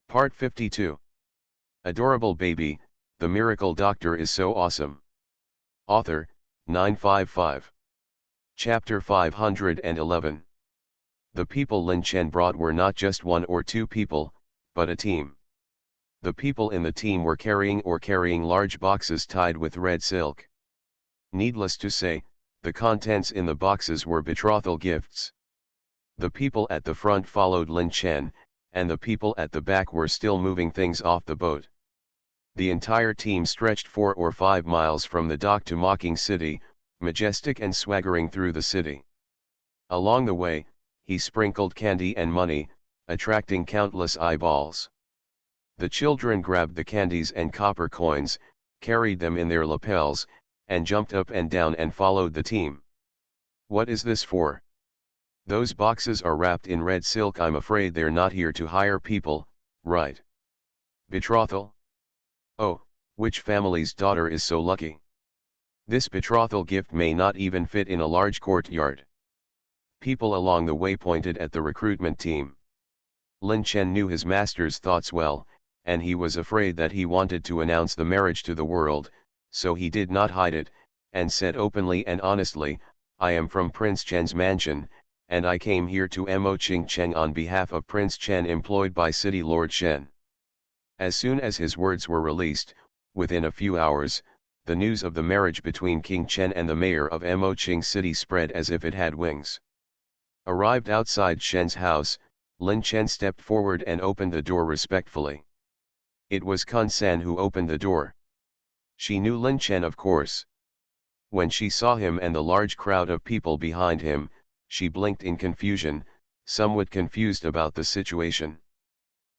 Part 52. Adorable Baby, The Miracle Doctor is So Awesome. Author, 955. Chapter 511. The people Lin Chen brought were not just one or two people, but a team. The people in the team were carrying large boxes tied with red silk. Needless to say, the contents in the boxes were betrothal gifts. The people at the front followed Lin Chen, and the people at the back were still moving things off the boat. The entire team stretched 4 or 5 miles from the dock to Mocking City, majestic and swaggering through the city. Along the way, he sprinkled candy and money, attracting countless eyeballs. The children grabbed the candies and copper coins, carried them in their lapels, and jumped up and down and followed the team. What is this for? Those boxes are wrapped in red silk. I'm afraid they're not here to hire people, right? Betrothal? Oh, which family's daughter is so lucky? This betrothal gift may not even fit in a large courtyard. People along the way pointed at the recruitment team. Lin Chen knew his master's thoughts well, and he was afraid that he wanted to announce the marriage to the world, so he did not hide it, and said openly and honestly, I am from Prince Chen's mansion, and I came here to Mo Ching Cheng on behalf of Prince Chen employed by City Lord Shen. As soon as his words were released, within a few hours, the news of the marriage between King Chen and the mayor of Mo Ching City spread as if it had wings. Arrived outside Shen's house, Lin Chen stepped forward and opened the door respectfully. It was Kun San who opened the door. She knew Lin Chen, of course. When she saw him and the large crowd of people behind him, she blinked in confusion, somewhat confused about the situation.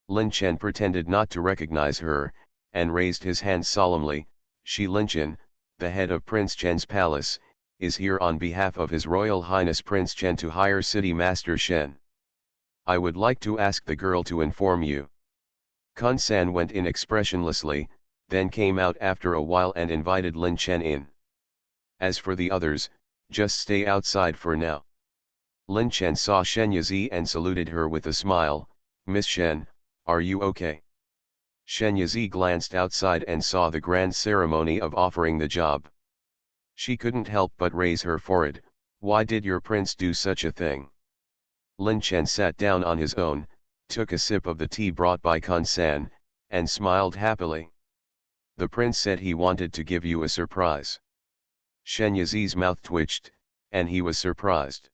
Lin Chen pretended not to recognize her, and raised his hand solemnly. Shi Lin Chen, the head of Prince Chen's palace, is here on behalf of His Royal Highness Prince Chen to hire City Master Shen. I would like to ask the girl to inform you. Kun San went in expressionlessly, then came out after a while and invited Lin Chen in. As for the others, just stay outside for now. Lin Chen saw Shen Yazi and saluted her with a smile. Miss Shen, are you okay? Shen Yazi glanced outside and saw the grand ceremony of offering the job. She couldn't help but raise her forehead. Why did your prince do such a thing? Lin Chen sat down on his own, took a sip of the tea brought by Kun San, and smiled happily. The prince said he wanted to give you a surprise. Shen Yazi's mouth twitched, and he was surprised.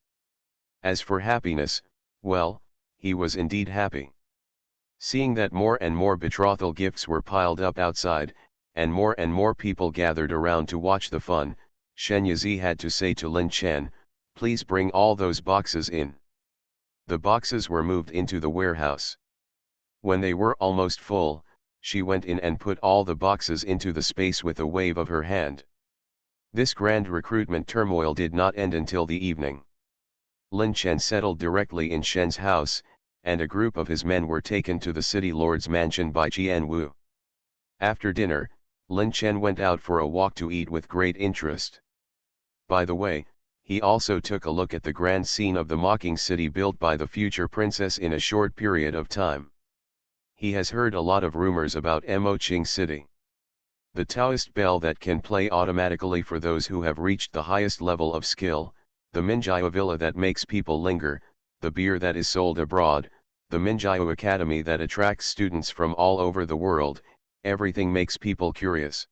As for happiness, well, he was indeed happy. Seeing that more and more betrothal gifts were piled up outside, and more people gathered around to watch the fun, Shen Yazi had to say to Lin Chen, please bring all those boxes in. The boxes were moved into the warehouse. When they were almost full, she went in and put all the boxes into the space with a wave of her hand. This grand recruitment turmoil did not end until the evening. Lin Chen settled directly in Shen's house, and a group of his men were taken to the city lord's mansion by Jian Wu. After dinner, Lin Chen went out for a walk to eat with great interest. By the way, he also took a look at the grand scene of the Mocking City built by the future princess in a short period of time. He has heard a lot of rumors about Mo Ching City. The Taoist bell that can play automatically for those who have reached the highest level of skill, the Minjiao Villa that makes people linger, the beer that is sold abroad, the Minjiao Academy that attracts students from all over the world, everything makes people curious.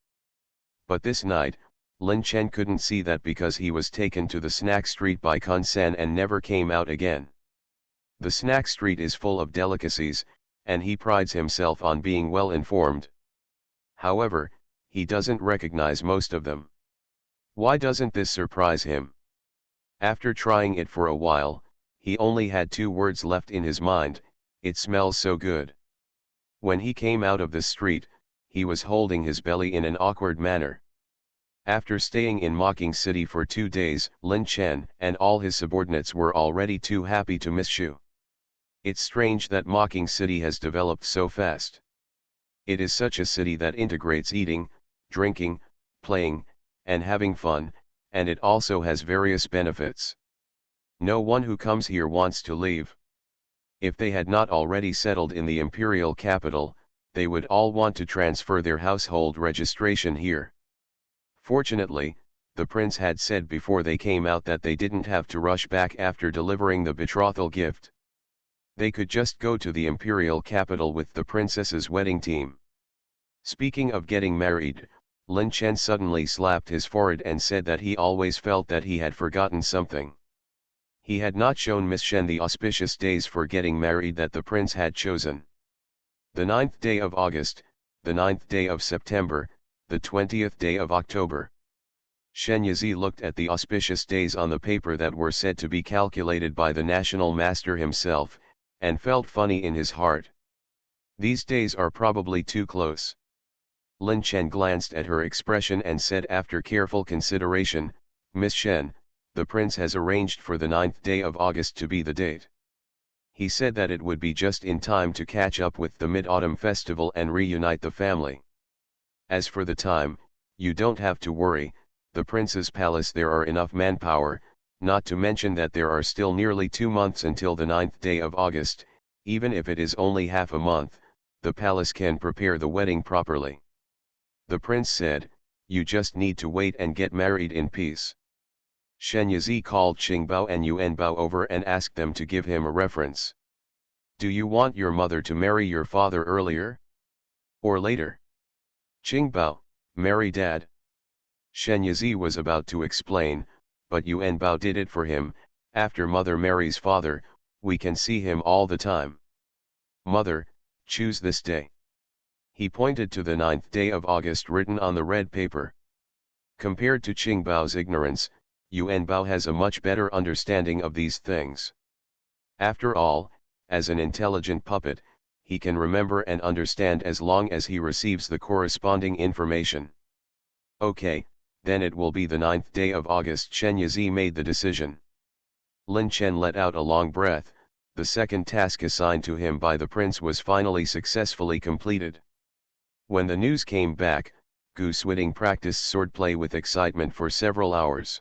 But this night, Lin Chen couldn't see that because he was taken to the snack street by Kun San and never came out again. The snack street is full of delicacies, and he prides himself on being well informed. However, he doesn't recognize most of them. Why doesn't this surprise him? After trying it for a while, he only had 2 words left in his mind, it smells so good. When he came out of the street, he was holding his belly in an awkward manner. After staying in Mocking City for 2 days, Lin Chen and all his subordinates were already too happy to miss Shu. It's strange that Mocking City has developed so fast. It is such a city that integrates eating, drinking, playing, and having fun, and it also has various benefits. No one who comes here wants to leave. If they had not already settled in the imperial capital, they would all want to transfer their household registration here. Fortunately, the prince had said before they came out that they didn't have to rush back after delivering the betrothal gift. They could just go to the imperial capital with the princess's wedding team. Speaking of getting married, Lin Chen suddenly slapped his forehead and said that he always felt that he had forgotten something. He had not shown Miss Shen the auspicious days for getting married that the prince had chosen. The 9th day of August, the 9th day of September, the 20th day of October. Shen Yizi looked at the auspicious days on the paper that were said to be calculated by the national master himself, and felt funny in his heart. These days are probably too close. Lin Chen glanced at her expression and said after careful consideration, "Miss Shen, the prince has arranged for the 9th day of August to be the date. He said that it would be just in time to catch up with the Mid-Autumn Festival and reunite the family. As for the time, you don't have to worry, the prince's palace there are enough manpower, not to mention that there are still nearly 2 months until the 9th day of August, even if it is only half a month, the palace can prepare the wedding properly." The prince said, "You just need to wait and get married in peace." Shen Yizi called Qingbao and Yuanbao over and asked them to give him a reference. "Do you want your mother to marry your father earlier? Or later?" "Qingbao, marry dad." Shen Yizi was about to explain, but Yuanbao did it for him. "After mother marries father, we can see him all the time. Mother, choose this day." He pointed to the 9th day of August written on the red paper. Compared to Qingbao's ignorance, Yuanbao has a much better understanding of these things. After all, as an intelligent puppet, he can remember and understand as long as he receives the corresponding information. "Okay, then it will be the 9th day of August." Shen Yizi made the decision. Lin Chen let out a long breath. The second task assigned to him by the prince was finally successfully completed. When the news came back, Gu Swiding practiced swordplay with excitement for several hours.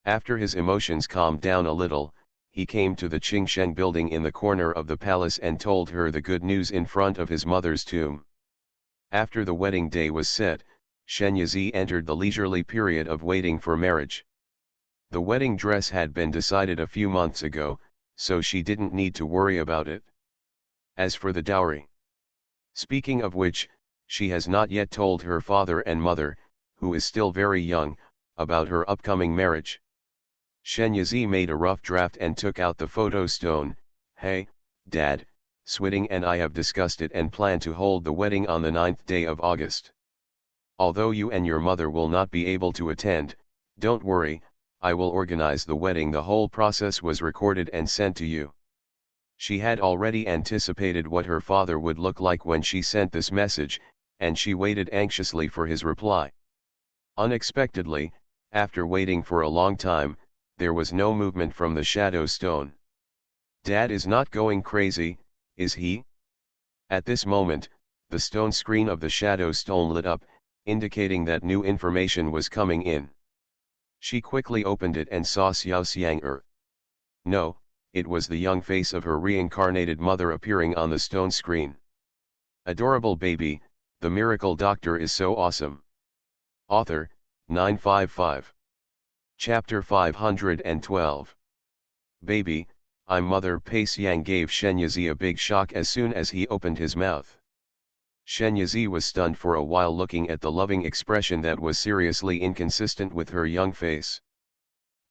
After his emotions calmed down a little, he came to the Qingsheng building in the corner of the palace and told her the good news in front of his mother's tomb. After the wedding day was set, Shen Yizi entered the leisurely period of waiting for marriage. The wedding dress had been decided a few months ago, so she didn't need to worry about it. As for the dowry. Speaking of which, she has not yet told her father and mother, who is still very young, about her upcoming marriage. Shen Yizi made a rough draft and took out the photo stone. "Hey, Dad, Swiding and I have discussed it and plan to hold the wedding on the 9th day of August. Although you and your mother will not be able to attend, don't worry, I will organize the wedding." The whole process was recorded and sent to you. She had already anticipated what her father would look like when she sent this message, and she waited anxiously for his reply. Unexpectedly, after waiting for a long time, there was no movement from the shadow stone. "Dad is not going crazy, is he?" At this moment, the stone screen of the shadow stone lit up, indicating that new information was coming in. She quickly opened it and saw Xiao Xiang. No, it was the young face of her reincarnated mother appearing on the stone screen. Adorable baby, the miracle doctor is so awesome. Author, 955. Chapter 512. Baby, I'm Mother. Pei Xiang gave Shen Yizi a big shock as soon as he opened his mouth. Shen Yizi was stunned for a while, looking at the loving expression that was seriously inconsistent with her young face.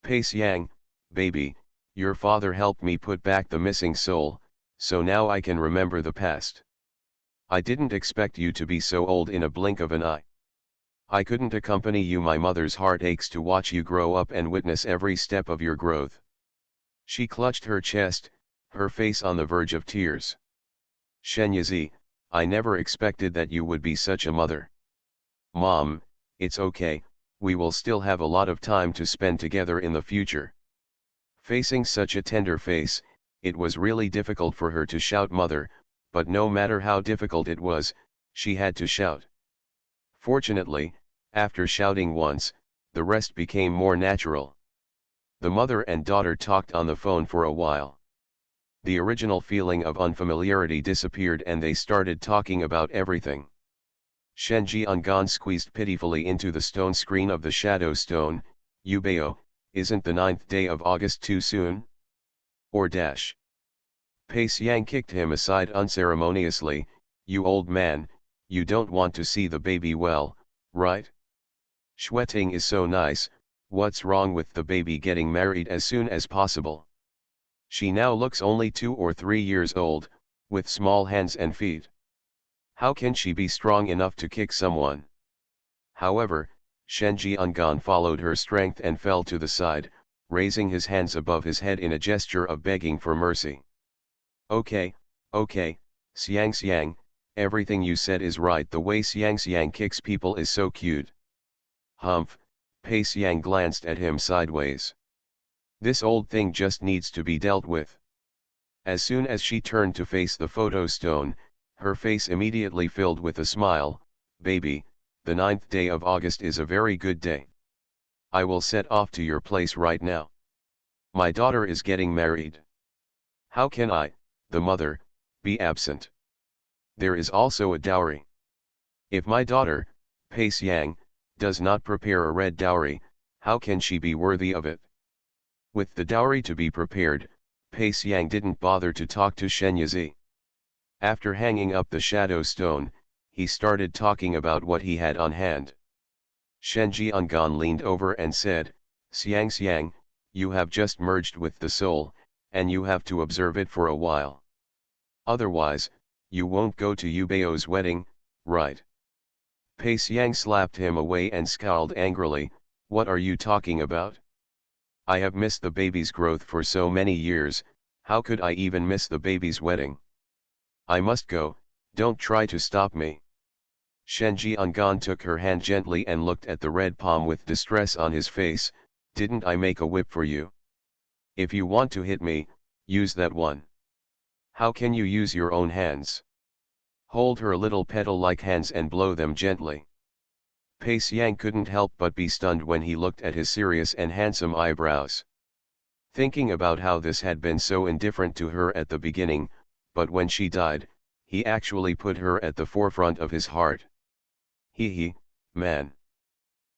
"Pei Xiang, baby, your father helped me put back the missing soul, so now I can remember the past. I didn't expect you to be so old in a blink of an eye. I couldn't accompany you. My mother's heart aches to watch you grow up and witness every step of your growth." She clutched her chest, her face on the verge of tears. "Shen Yizi, I never expected that you would be such a mother. Mom, it's okay, we will still have a lot of time to spend together in the future." Facing such a tender face, it was really difficult for her to shout mother, but no matter how difficult it was, she had to shout. Fortunately, after shouting once, the rest became more natural. The mother and daughter talked on the phone for a while. The original feeling of unfamiliarity disappeared and they started talking about everything. Shen Jiangan squeezed pitifully into the stone screen of the shadow stone. Yubeo, isn't the 9th day of August too soon? Or dash. Pei Xiang kicked him aside unceremoniously. You old man, you don't want to see the baby well, right? Xueting is so nice, what's wrong with the baby getting married as soon as possible? She now looks only 2 or 3 years old, with small hands and feet. How can she be strong enough to kick someone? However, Shen Jiangan followed her strength and fell to the side, raising his hands above his head in a gesture of begging for mercy. Okay, Xiang Xiang, everything you said is right. The way Xiang Xiang kicks people is so cute. Humph, Pei Xiang glanced at him sideways. This old thing just needs to be dealt with. As soon as she turned to face the photo stone, her face immediately filled with a smile. Baby, the 9th day of August is a very good day. I will set off to your place right now. My daughter is getting married. How can I, the mother, be absent? There is also a dowry. If my daughter, Pei Xiang, does not prepare a red dowry, how can she be worthy of it? With the dowry to be prepared, Pei Xiang didn't bother to talk to Shen Yizi. After hanging up the shadow stone, he started talking about what he had on hand. Shen Jiangan leaned over and said, Xiang Xiang, you have just merged with the soul, and you have to observe it for a while. Otherwise, you won't go to Yubeo's wedding, right? Pei Xiang slapped him away and scowled angrily. What are you talking about? I have missed the baby's growth for so many years, how could I even miss the baby's wedding? I must go, don't try to stop me. Shen Jiangan took her hand gently and looked at the red palm with distress on his face. Didn't I make a whip for you? If you want to hit me, use that one. How can you use your own hands? Hold her little petal-like hands and blow them gently. Pei Xiang couldn't help but be stunned when he looked at his serious and handsome eyebrows. Thinking about how this had been so indifferent to her at the beginning, but when she died, he actually put her at the forefront of his heart. He, man.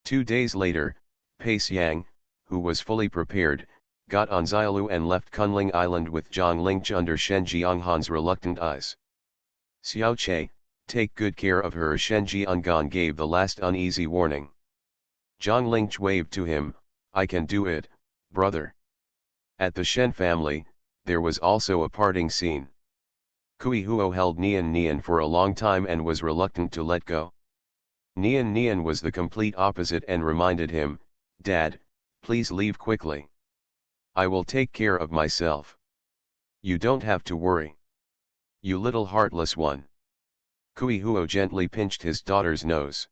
2 days later, Pei Xiang, who was fully prepared, got on Xiaolu and left Kunling Island with Zhang Lingch under Shen Jianghan's reluctant eyes. Xiao Che, take good care of her. Shen Jiangan gave the last uneasy warning. Zhang Lingch waved to him, I can do it, brother. At the Shen family, there was also a parting scene. Kui Huo held Nian Nian for a long time and was reluctant to let go. Nian Nian was the complete opposite and reminded him, Dad, please leave quickly. I will take care of myself. You don't have to worry. You little heartless one. Kui Huo gently pinched his daughter's nose.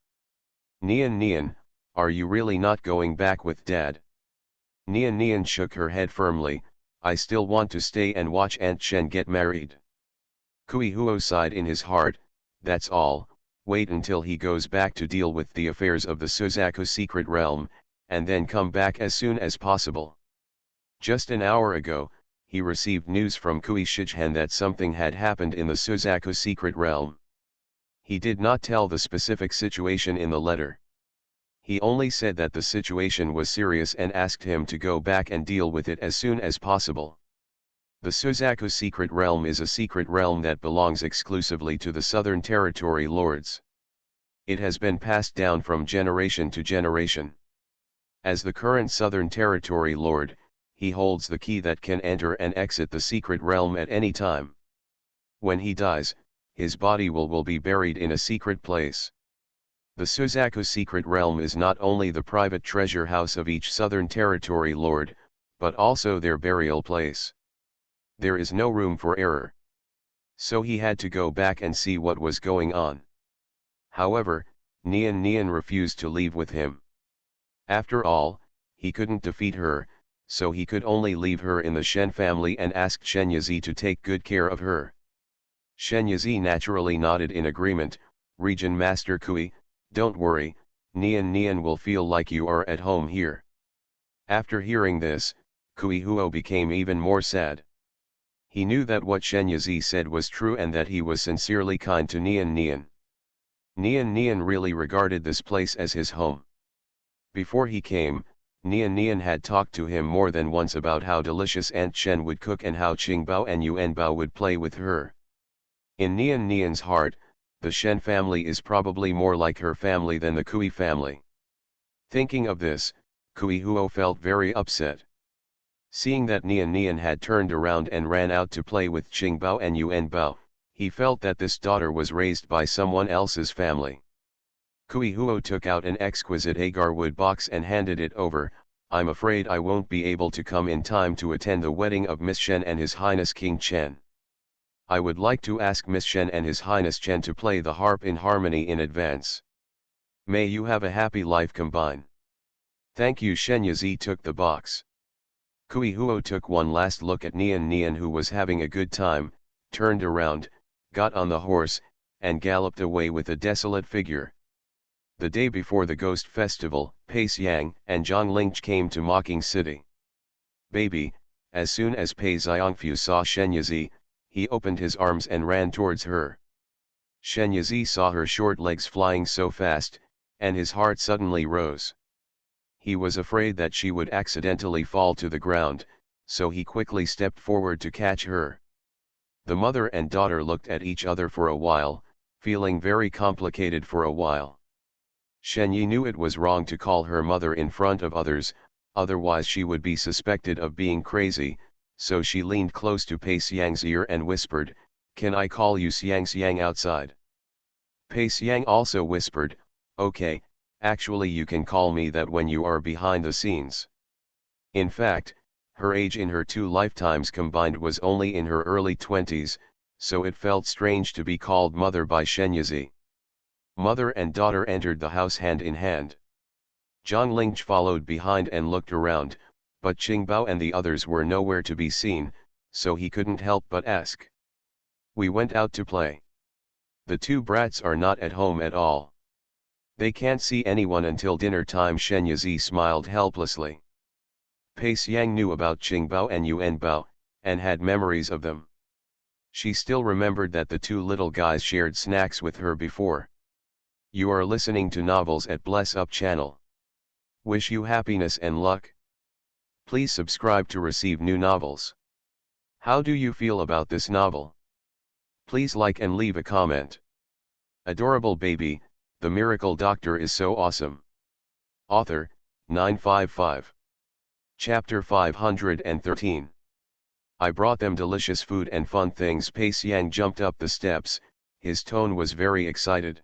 Nian Nian, are you really not going back with Dad? Nian Nian shook her head firmly, I still want to stay and watch Aunt Shen get married. Kui Huo sighed in his heart, that's all, wait until he goes back to deal with the affairs of the Suzaku secret realm, and then come back as soon as possible. Just an hour ago, he received news from Kui Shijian that something had happened in the Suzaku secret realm. He did not tell the specific situation in the letter. He only said that the situation was serious and asked him to go back and deal with it as soon as possible. The Suzaku secret realm is a secret realm that belongs exclusively to the Southern Territory lords. It has been passed down from generation to generation. As the current Southern Territory lord, he holds the key that can enter and exit the secret realm at any time. When he dies, his body will be buried in a secret place. The Suzaku secret realm is not only the private treasure house of each Southern Territory lord, but also their burial place. There is no room for error. So he had to go back and see what was going on. However, Nian Nian refused to leave with him. After all, he couldn't defeat her, so he could only leave her in the Shen family and asked Shen Yizi to take good care of her. Shen Yizi naturally nodded in agreement. Region Master Kui, don't worry, Nian Nian will feel like you are at home here. After hearing this, Kui Huo became even more sad. He knew that what Shen Yizi said was true and that he was sincerely kind to Nian Nian. Nian Nian really regarded this place as his home. Before he came, Nian Nian had talked to him more than once about how delicious Aunt Chen would cook and how Qingbao and Yuanbao would play with her. In Nian Nian's heart, the Shen family is probably more like her family than the Kui family. Thinking of this, Kui Huo felt very upset. Seeing that Nian Nian had turned around and ran out to play with Qingbao and Yuanbao, he felt that this daughter was raised by someone else's family. Kui Huo took out an exquisite agar wood box and handed it over. I'm afraid I won't be able to come in time to attend the wedding of Miss Shen and His Highness King Chen. I would like to ask Miss Shen and His Highness Chen to play the harp in harmony in advance. May you have a happy life combine. Thank you. Shen Yizi took the box. Kui Huo took one last look at Nian Nian, who was having a good time, turned around, got on the horse, and galloped away with a desolate figure. The day before the Ghost Festival, Pei Xiang and Zhang Lingch came to Mocking City. Baby, as soon as Pei Xiangfu saw Shen Yizi, he opened his arms and ran towards her. Shen Yizi saw her short legs flying so fast, and his heart suddenly rose. He was afraid that she would accidentally fall to the ground, so he quickly stepped forward to catch her. The mother and daughter looked at each other for a while, feeling very complicated for a while. Shen Yi knew it was wrong to call her mother in front of others, otherwise she would be suspected of being crazy, so she leaned close to Pei Xiang's ear and whispered, "Can I call you Xiang Xiang outside?" Pei Xiang also whispered, "Okay, actually you can call me that when you are behind the scenes." In fact, her age in her 2 lifetimes combined was only in her early 20s, so it felt strange to be called mother by Shen Yizi. Mother and daughter entered the house hand in hand. Zhang Lingch followed behind and looked around, but Qingbao and the others were nowhere to be seen, so he couldn't help but ask. "We went out to play. The 2 brats are not at home at all. They can't see anyone until dinner time." Shen Yizi smiled helplessly. Pei Xiang knew about Qingbao and Yuanbao, and had memories of them. She still remembered that the 2 little guys shared snacks with her before. You are listening to Novels at Bless Up channel. Wish you happiness and luck. Please subscribe to receive new novels. How do you feel about this novel? Please like and leave a comment. Adorable baby, the miracle doctor is so awesome. Author, 955. Chapter 513. I brought them delicious food and fun things. Pei Xiang jumped up the steps, his tone was very excited.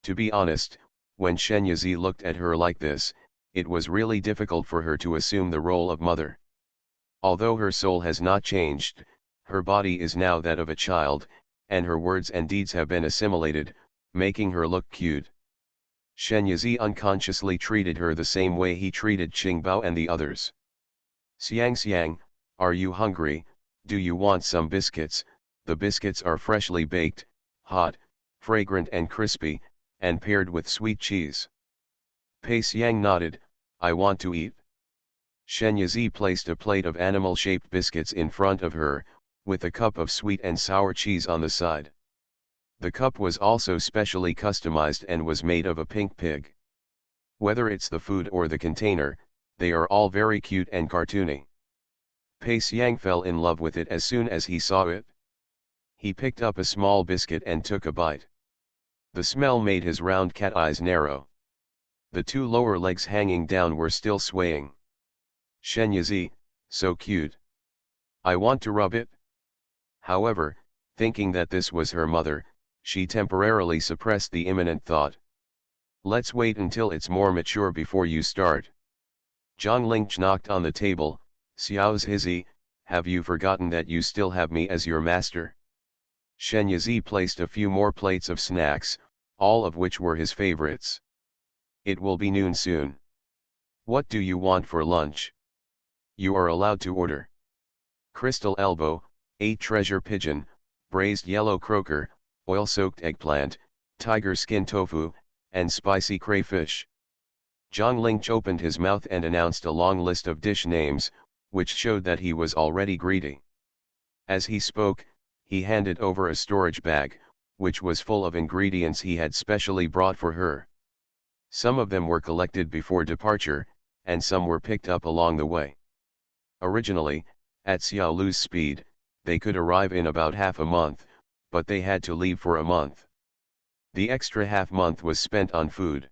To be honest, when Shen Yizi looked at her like this, it was really difficult for her to assume the role of mother. Although her soul has not changed, her body is now that of a child, and her words and deeds have been assimilated, making her look cute. Shen Yizi unconsciously treated her the same way he treated Qingbao and the others. "Xiang Xiang, are you hungry? Do you want some biscuits?" The biscuits are freshly baked, hot, fragrant and crispy, and paired with sweet cheese. Pei Xiang nodded, "I want to eat." Shen Yizi placed a plate of animal-shaped biscuits in front of her, with a cup of sweet and sour cheese on the side. The cup was also specially customized and was made of a pink pig. Whether it's the food or the container, they are all very cute and cartoony. Pei Xiang fell in love with it as soon as he saw it. He picked up a small biscuit and took a bite. The smell made his round cat eyes narrow. The 2 lower legs hanging down were still swaying. Shen Yizi, so cute. I want to rub it. However, thinking that this was her mother, she temporarily suppressed the imminent thought. Let's wait until it's more mature before you start. Zhang Lingch knocked on the table. "Xiao's Hizi, have you forgotten that you still have me as your master?" Shen Yizi placed a few more plates of snacks, all of which were his favorites. "It will be noon soon. What do you want for lunch? You are allowed to order. Crystal elbow, 8 treasure pigeon, braised yellow croaker, oil-soaked eggplant, tiger skin tofu, and spicy crayfish." Zhang Lingch opened his mouth and announced a long list of dish names, which showed that he was already greedy. As he spoke, he handed over a storage bag, which was full of ingredients he had specially brought for her. Some of them were collected before departure, and some were picked up along the way. Originally, at Xiao Lu's speed, they could arrive in about half a month, but they had to leave for a month. The extra half month was spent on food.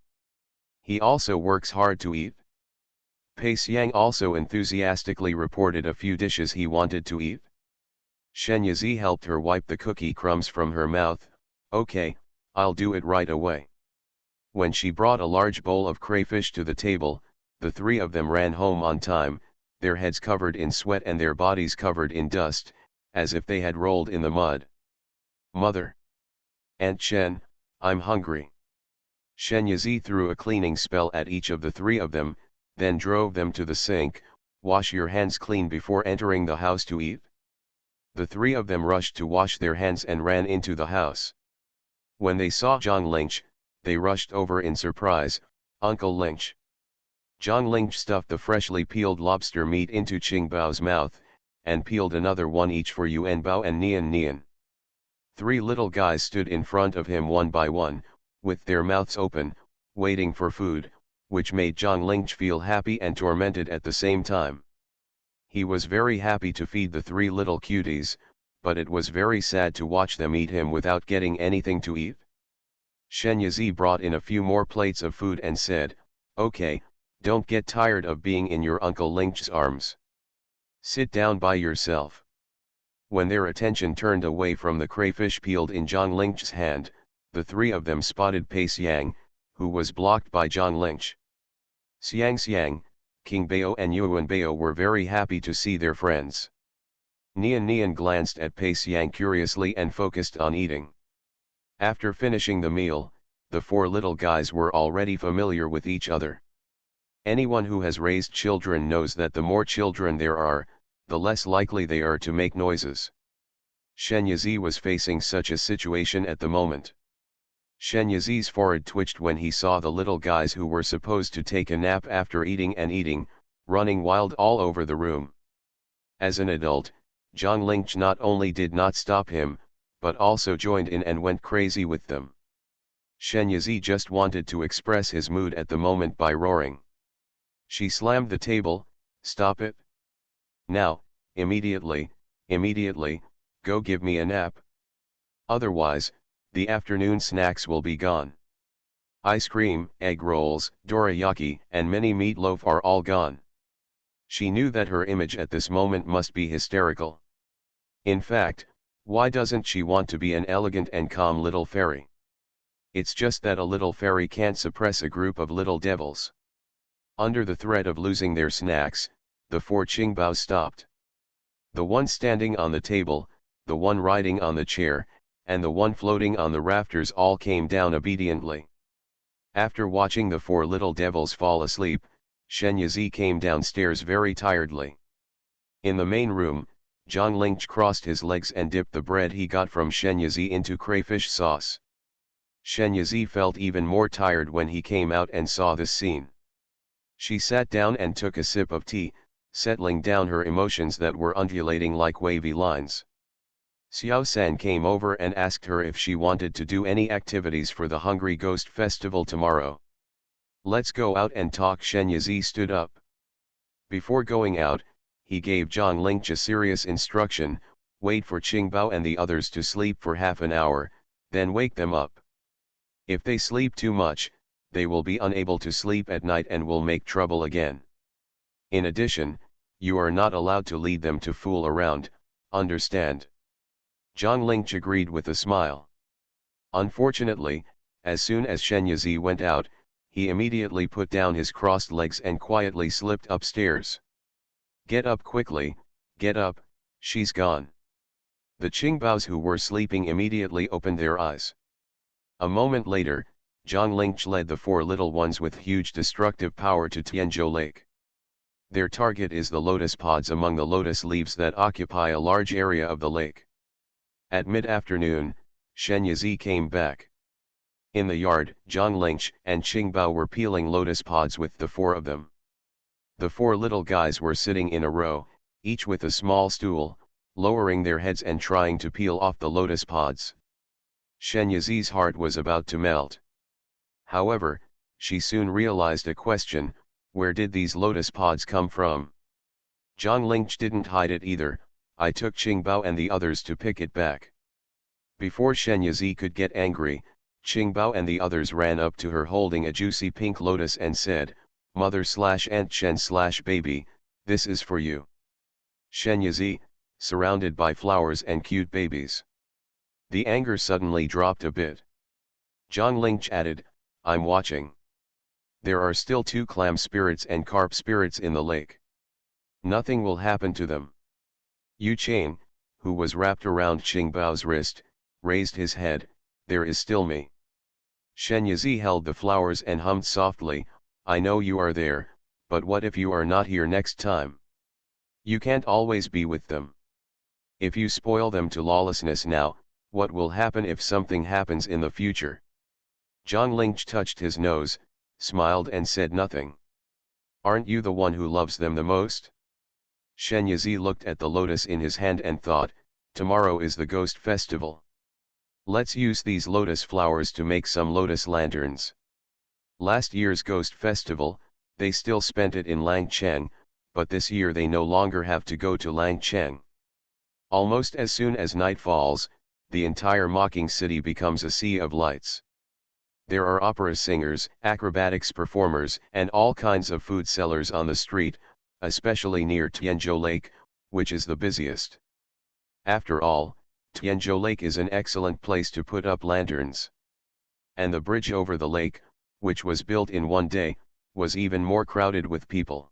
He also works hard to eat. Pei Xiang also enthusiastically reported a few dishes he wanted to eat. Shen Yizi helped her wipe the cookie crumbs from her mouth. Okay, I'll do it right away. When she brought a large bowl of crayfish to the table, the three of them ran home on time, their heads covered in sweat and their bodies covered in dust, as if they had rolled in the mud. Mother! Aunt Shen, I'm hungry. Shen Yizi threw a cleaning spell at each of the three of them, then drove them to the sink. Wash your hands clean before entering the house to eat. The three of them rushed to wash their hands and ran into the house. When they saw Zhang Lingch, they rushed over in surprise. Uncle Lingch. Zhang Lingch stuffed the freshly peeled lobster meat into Qingbao's mouth, and peeled another one each for Yuan Bao and Nian Nian. Three little guys stood in front of him one by one, with their mouths open, waiting for food, which made Zhang Lingch feel happy and tormented at the same time. He was very happy to feed the three little cuties, but it was very sad to watch them eat him without getting anything to eat. Shen Yizi brought in a few more plates of food and said, "Okay, don't get tired of being in your Uncle Lingch's arms. Sit down by yourself." When their attention turned away from the crayfish peeled in Zhang Lingch's hand, the three of them spotted Pei Xiang, who was blocked by Zhang Lingch. Xiang, King Bao and Yuan Bao were very happy to see their friends. Nian Nian glanced at Pei Xiang curiously and focused on eating. After finishing the meal, the four little guys were already familiar with each other. Anyone who has raised children knows that the more children there are, the less likely they are to make noises. Shen Yizi was facing such a situation at the moment. Shen Yizi's forehead twitched when he saw the little guys who were supposed to take a nap after eating, running wild all over the room. As an adult, Zhang Lingch not only did not stop him, but also joined in and went crazy with them. Shen Yizi just wanted to express his mood at the moment by roaring. She slammed the table. "Stop it! Now, immediately, go give me a nap. Otherwise, the afternoon snacks will be gone. Ice cream, egg rolls, dorayaki, and mini meatloaf are all gone." She knew that her image at this moment must be hysterical. In fact, why doesn't she want to be an elegant and calm little fairy? It's just that a little fairy can't suppress a group of little devils. Under the threat of losing their snacks, the four Qingbao stopped. The one standing on the table, the one riding on the chair, and the one floating on the rafters all came down obediently. After watching the four little devils fall asleep, Shen Yizi came downstairs very tiredly. In the main room, Zhang Lingch crossed his legs and dipped the bread he got from Shen Yizi into crayfish sauce. Shen Yizi felt even more tired when he came out and saw this scene. She sat down and took a sip of tea, settling down her emotions that were undulating like wavy lines. Xiao San came over and asked her if she wanted to do any activities for the Hungry Ghost Festival tomorrow. "Let's go out and talk." Shen Yizi stood up. Before going out, he gave Zhang Lingch a serious instruction: wait for Qingbao and the others to sleep for half an hour, then wake them up. If they sleep too much, they will be unable to sleep at night and will make trouble again. In addition, you are not allowed to lead them to fool around, understand? Zhang Lingch agreed with a smile. Unfortunately, as soon as Shen Yizi went out, he immediately put down his crossed legs and quietly slipped upstairs. "Get up quickly, get up, she's gone." The Qingbaos who were sleeping immediately opened their eyes. A moment later, Zhang Lingch led the four little ones with huge destructive power to Tianzhou Lake. Their target is the lotus pods among the lotus leaves that occupy a large area of the lake. At mid-afternoon, Shen Yizi came back. In the yard, Zhang Lingch and Qingbao were peeling lotus pods with the four of them. The four little guys were sitting in a row, each with a small stool, lowering their heads and trying to peel off the lotus pods. Shen Yizi's heart was about to melt. However, she soon realized a question: where did these lotus pods come from? Zhang Lingch didn't hide it either. I took Qingbao and the others to pick it back. Before Shen Yizi could get angry, Qingbao and the others ran up to her holding a juicy pink lotus and said, Mother/Aunt Shen/baby, this is for you. Shen Yizi, surrounded by flowers and cute babies. The anger suddenly dropped a bit. Zhang Lingch added, I'm watching. There are still 2 clam spirits and carp spirits in the lake. Nothing will happen to them. Yu Chang, who was wrapped around Qingbao's wrist, raised his head, there is still me. Shen Yizi held the flowers and hummed softly, I know you are there, but what if you are not here next time? You can't always be with them. If you spoil them to lawlessness now, what will happen if something happens in the future? Zhang Lingch touched his nose, smiled and said nothing. Aren't you the one who loves them the most? Shen Yizi looked at the lotus in his hand and thought, tomorrow is the ghost festival. Let's use these lotus flowers to make some lotus lanterns. Last year's ghost festival, they still spent it in Langchang, but this year they no longer have to go to Langchang. Almost as soon as night falls, the entire mocking city becomes a sea of lights. There are opera singers, acrobatics performers, and all kinds of food sellers on the street, especially near Tianzhou Lake, which is the busiest. After all, Tianzhou Lake is an excellent place to put up lanterns. And the bridge over the lake, which was built in one day, was even more crowded with people.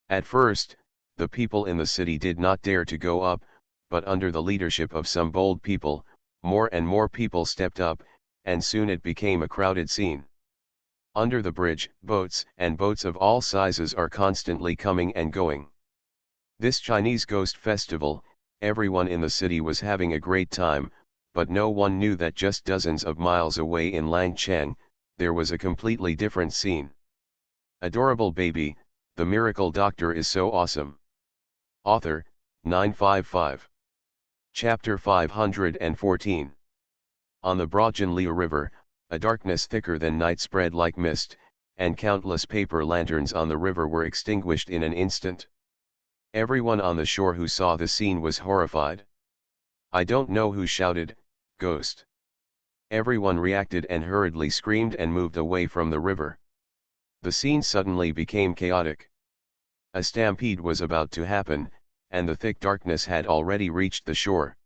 At first, the people in the city did not dare to go up, but under the leadership of some bold people, more and more people stepped up, and soon it became a crowded scene. Under the bridge, boats of all sizes are constantly coming and going. This Chinese ghost festival, everyone in the city was having a great time, but no one knew that just dozens of miles away in Langchang, there was a completely different scene. Adorable baby, the miracle doctor is so awesome. Author, 955. Chapter 514. On the Broadjanliu River, a darkness thicker than night spread like mist, and countless paper lanterns on the river were extinguished in an instant. Everyone on the shore who saw the scene was horrified. I don't know who shouted, "Ghost!" Everyone reacted and hurriedly screamed and moved away from the river. The scene suddenly became chaotic. A stampede was about to happen, and the thick darkness had already reached the shore.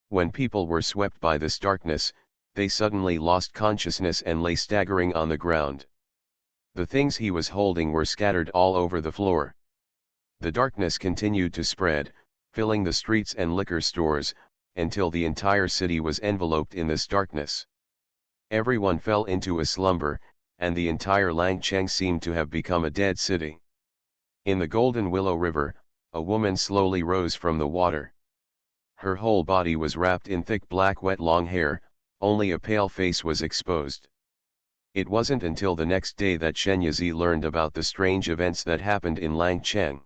When people were swept by this darkness, they suddenly lost consciousness and lay staggering on the ground. The things he was holding were scattered all over the floor. The darkness continued to spread, filling the streets and liquor stores, until the entire city was enveloped in this darkness. Everyone fell into a slumber, and the entire Langchang seemed to have become a dead city. In the Golden Willow River, a woman slowly rose from the water. Her whole body was wrapped in thick black wet long hair, only a pale face was exposed. It wasn't until the next day that Shen Yizi learned about the strange events that happened in Langchang.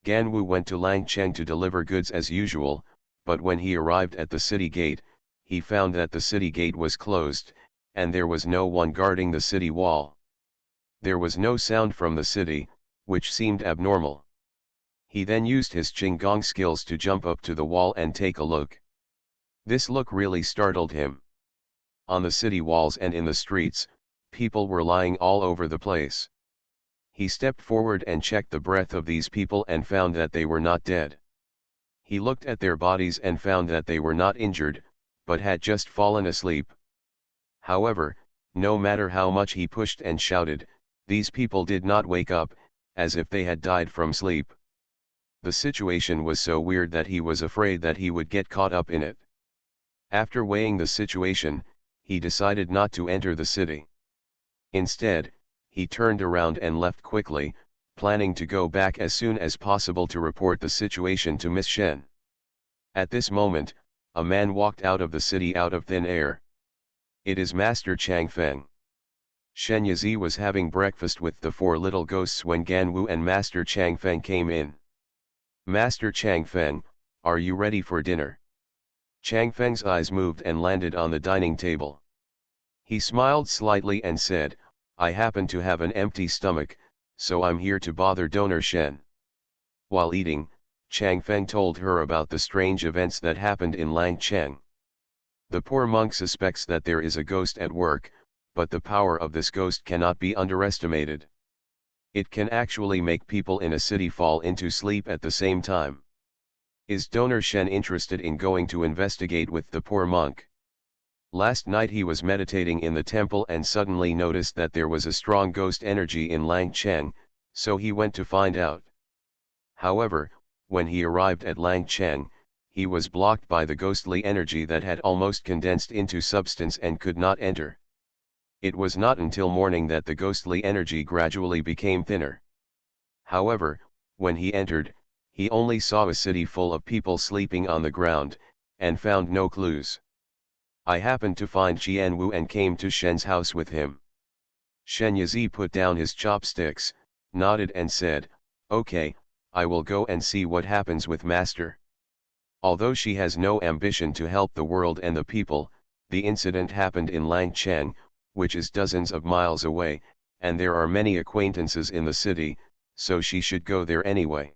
Ganwu went to Langchang to deliver goods as usual, but when he arrived at the city gate, he found that the city gate was closed, and there was no one guarding the city wall. There was no sound from the city, which seemed abnormal. He then used his Qinggong skills to jump up to the wall and take a look. This look really startled him. On the city walls and in the streets, people were lying all over the place. He stepped forward and checked the breath of these people and found that they were not dead. He looked at their bodies and found that they were not injured, but had just fallen asleep. However, no matter how much he pushed and shouted, these people did not wake up, as if they had died from sleep. The situation was so weird that he was afraid that he would get caught up in it. After weighing the situation, he decided not to enter the city. Instead, he turned around and left quickly, planning to go back as soon as possible to report the situation to Miss Shen. At this moment, a man walked out of the city out of thin air. It is Master Chang Feng. Shen Yizi was having breakfast with the 4 little ghosts when Ganwu and Master Chang Feng came in. Master Chang Feng, Are you ready for dinner? Chang Feng's eyes moved and landed on the dining table. He smiled slightly and said, I happen to have an empty stomach, so I'm here to bother Donor Shen. While eating, Chang Feng told her about the strange events that happened in Langcheng. The poor monk suspects that there is a ghost at work, but the power of this ghost cannot be underestimated. It can actually make people in a city fall into sleep at the same time. Is Donor Shen interested in going to investigate with the poor monk? Last night he was meditating in the temple and suddenly noticed that there was a strong ghost energy in Langcheng, so he went to find out. However, when he arrived at Langcheng, he was blocked by the ghostly energy that had almost condensed into substance and could not enter. It was not until morning that the ghostly energy gradually became thinner. However, when he entered, he only saw a city full of people sleeping on the ground, and found no clues. I happened to find Qian Wu and came to Shen's house with him. Shen Yizi put down his chopsticks, nodded and said, okay, I will go and see what happens with Master. Although she has no ambition to help the world and the people, the incident happened in Langcheng, which is dozens of miles away, and there are many acquaintances in the city, so she should go there anyway.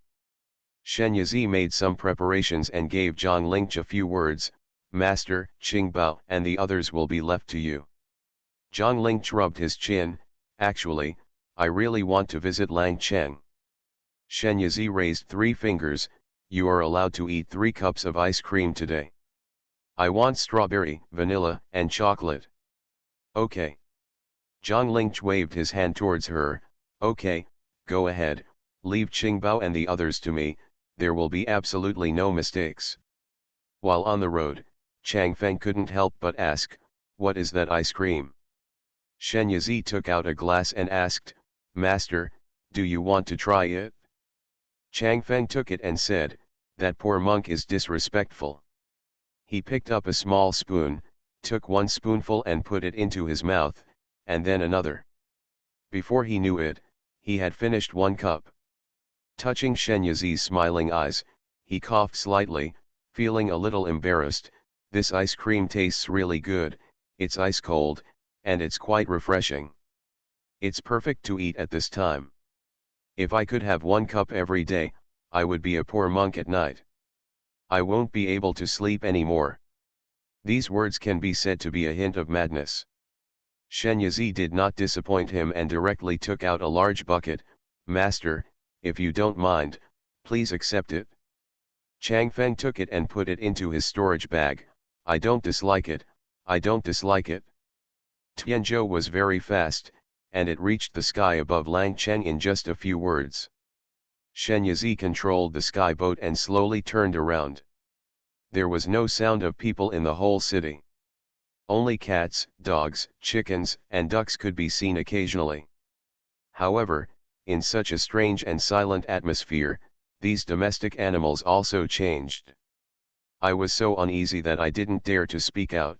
Shen Yizi made some preparations and gave Zhang Lingch a few words, Master, Qingbao and the others will be left to you. Zhang Lingch rubbed his chin, actually, I really want to visit Langcheng. Shen Yizi raised 3 fingers, you are allowed to eat 3 cups of ice cream today. I want strawberry, vanilla, and chocolate. Okay. Zhang Lingch waved his hand towards her, okay, go ahead, leave Qingbao and the others to me, there will be absolutely no mistakes. While on the road, Chang Feng couldn't help but ask, what is that ice cream? Shen Yizi took out a glass and asked, Master, do you want to try it? Chang Feng took it and said, that poor monk is disrespectful. He picked up a small spoon, took 1 spoonful and put it into his mouth, and then another. Before he knew it, he had finished 1 cup. Touching Shen Yizi's smiling eyes, he coughed slightly, feeling a little embarrassed, this ice cream tastes really good, it's ice cold, and it's quite refreshing. It's perfect to eat at this time. If I could have 1 cup every day, I would be a poor monk at night. I won't be able to sleep anymore. These words can be said to be a hint of madness. Shen Yizi did not disappoint him and directly took out a large bucket, Master, if you don't mind, please accept it. Chang Feng took it and put it into his storage bag, I don't dislike it, I don't dislike it. Tianzhou was very fast, and it reached the sky above Langcheng in just a few words. Shen Yizi controlled the sky boat and slowly turned around. There was no sound of people in the whole city. Only cats, dogs, chickens, and ducks could be seen occasionally. However, in such a strange and silent atmosphere, these domestic animals also changed. I was so uneasy that I didn't dare to speak out.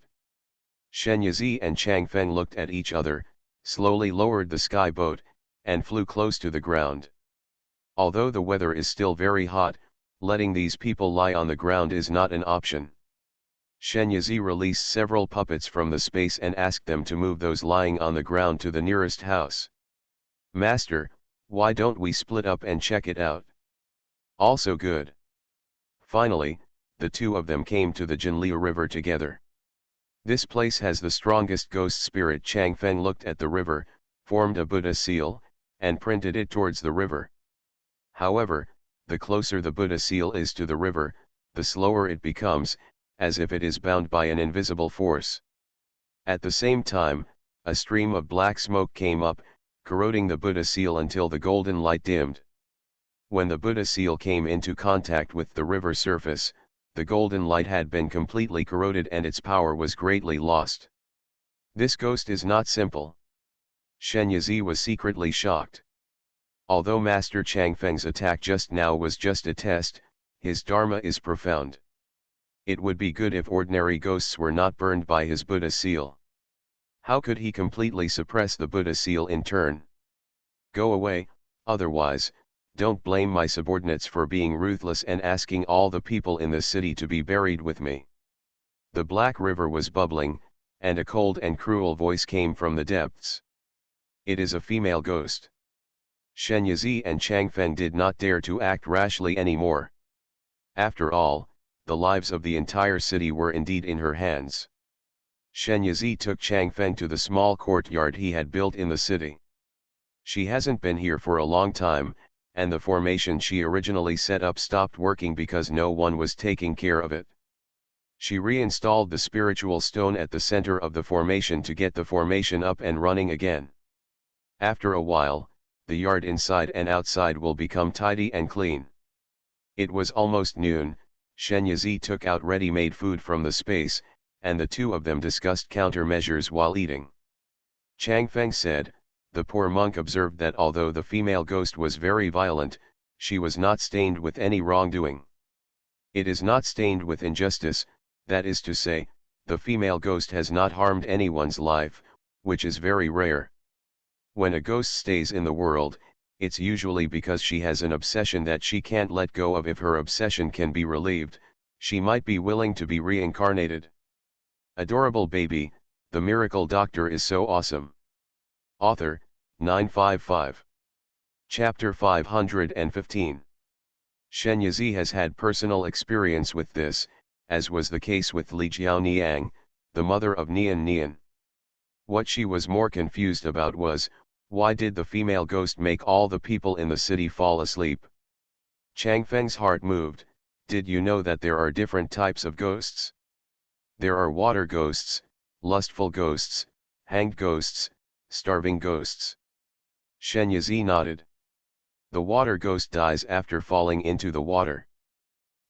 Shen Yizi and Chang Feng looked at each other, slowly lowered the sky boat, and flew close to the ground. Although the weather is still very hot, letting these people lie on the ground is not an option. Shen Yizi released several puppets from the space and asked them to move those lying on the ground to the nearest house. Master, why don't we split up and check it out? Also good. Finally, the 2 of them came to the Jinliu River together. This place has the strongest ghost spirit. Chang Feng looked at the river, formed a Buddha seal, and printed it towards the river. However, the closer the Buddha seal is to the river, the slower it becomes, as if it is bound by an invisible force. At the same time, a stream of black smoke came up, corroding the Buddha seal until the golden light dimmed. When the Buddha seal came into contact with the river surface, the golden light had been completely corroded and its power was greatly lost. This ghost is not simple. Shen Yizi was secretly shocked. Although Master Chang Feng's attack just now was just a test, his dharma is profound. It would be good if ordinary ghosts were not burned by his Buddha seal. How could he completely suppress the Buddha seal in turn? Go away, otherwise, Don't blame my subordinates for being ruthless and asking all the people in the city to be buried with me. The black river was bubbling, and a cold and cruel voice came from the depths. It is a female ghost. Shen Yizi and Chang Feng did not dare to act rashly anymore. After all, the lives of the entire city were indeed in her hands. Shen Yizi took Chang Feng to the small courtyard he had built in the city. She hasn't been here for a long time, and the formation she originally set up stopped working because no one was taking care of it. She reinstalled the spiritual stone at the center of the formation to get the formation up and running again. After a while, the yard inside and outside will become tidy and clean. It was almost noon. Shen Yizi took out ready-made food from the space, and the two of them discussed countermeasures while eating. Chang Feng said, the poor monk observed that although the female ghost was very violent, she was not stained with any wrongdoing. It is not stained with injustice, that is to say, the female ghost has not harmed anyone's life, which is very rare. When a ghost stays in the world, it's usually because she has an obsession that she can't let go of. If her obsession can be relieved, she might be willing to be reincarnated. Adorable baby, the miracle doctor is so awesome. Author, 955. Chapter 515. Shen Yizi has had personal experience with this, as was the case with Li Jiaoniang, the mother of Nian Nian. What she was more confused about was, why did the female ghost make all the people in the city fall asleep? Chang Feng's heart moved. Did you know that there are different types of ghosts? There are water ghosts, lustful ghosts, hanged ghosts, starving ghosts. Shen Yizi nodded. The water ghost dies after falling into the water.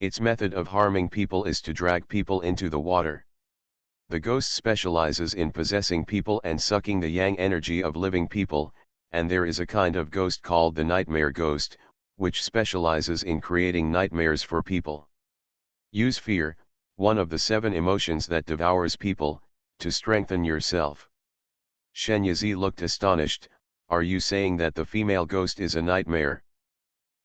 Its method of harming people is to drag people into the water. The ghost specializes in possessing people and sucking the yang energy of living people, and there is a kind of ghost called the nightmare ghost, which specializes in creating nightmares for people. Use fear, one of the 7 emotions that devours people, to strengthen yourself. Shen Yizi looked astonished. Are you saying that the female ghost is a nightmare?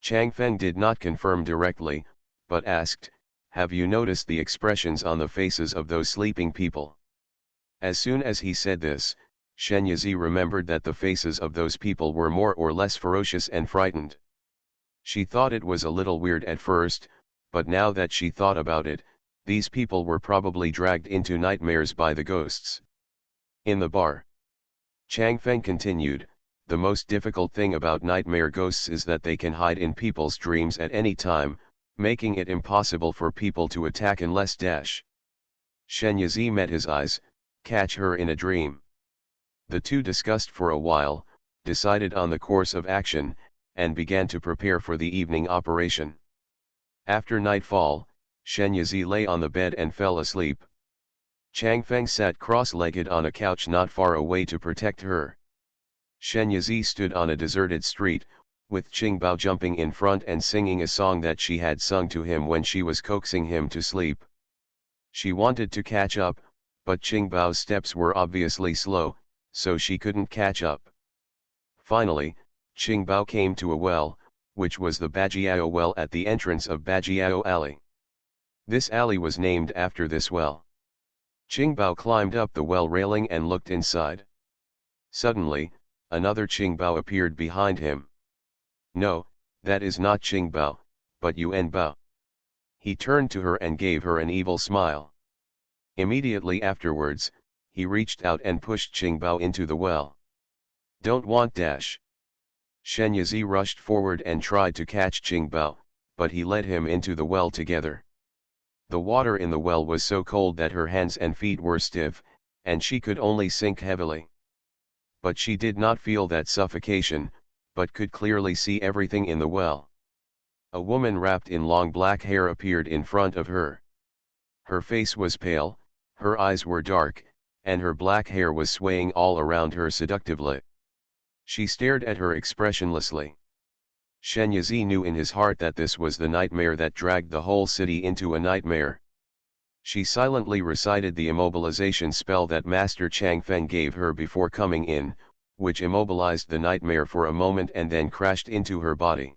Chang Feng did not confirm directly, but asked, have you noticed the expressions on the faces of those sleeping people? As soon as he said this, Shen Yizi remembered that the faces of those people were more or less ferocious and frightened. She thought it was a little weird at first, but now that she thought about it, these people were probably dragged into nightmares by the ghosts. In the bar, Chang Feng continued, the most difficult thing about nightmare ghosts is that they can hide in people's dreams at any time, making it impossible for people to attack unless Shen Yizi met his eyes, catch her in a dream. The two discussed for a while, decided on the course of action, and began to prepare for the evening operation. After nightfall, Shen Yizi lay on the bed and fell asleep. Chang Feng sat cross-legged on a couch not far away to protect her. Shen Yizi stood on a deserted street, with Qingbao jumping in front and singing a song that she had sung to him when she was coaxing him to sleep. She wanted to catch up, but Qingbao's steps were obviously slow, so she couldn't catch up. Finally, Qingbao came to a well, which was the Bajiao well at the entrance of Bajiao Alley. This alley was named after this well. Qingbao climbed up the well railing and looked inside. Suddenly, another Qingbao appeared behind him. No, that is not Qingbao, but Yuan Bao. He turned to her and gave her an evil smile. Immediately afterwards, he reached out and pushed Qingbao into the well. Don't want dash. Shen Yizi rushed forward and tried to catch Qingbao, but he led him into the well together. The water in the well was so cold that her hands and feet were stiff, and she could only sink heavily. But she did not feel that suffocation, but could clearly see everything in the well. A woman wrapped in long black hair appeared in front of her. Her face was pale, her eyes were dark, and her black hair was swaying all around her seductively. She stared at her expressionlessly. Shen Yizi knew in his heart that this was the nightmare that dragged the whole city into a nightmare. She silently recited the immobilization spell that Master Chang Feng gave her before coming in, which immobilized the nightmare for a moment and then crashed into her body.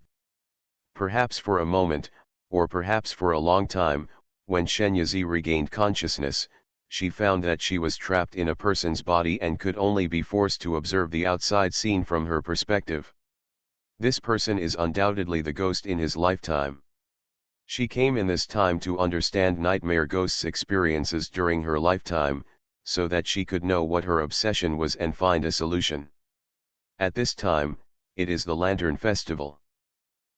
Perhaps for a moment, or perhaps for a long time, when Shenyazi regained consciousness, she found that she was trapped in a person's body and could only be forced to observe the outside scene from her perspective. This person is undoubtedly the ghost in his lifetime. She came in this time to understand nightmare ghosts' experiences during her lifetime, so that she could know what her obsession was and find a solution. At this time, it is the Lantern Festival.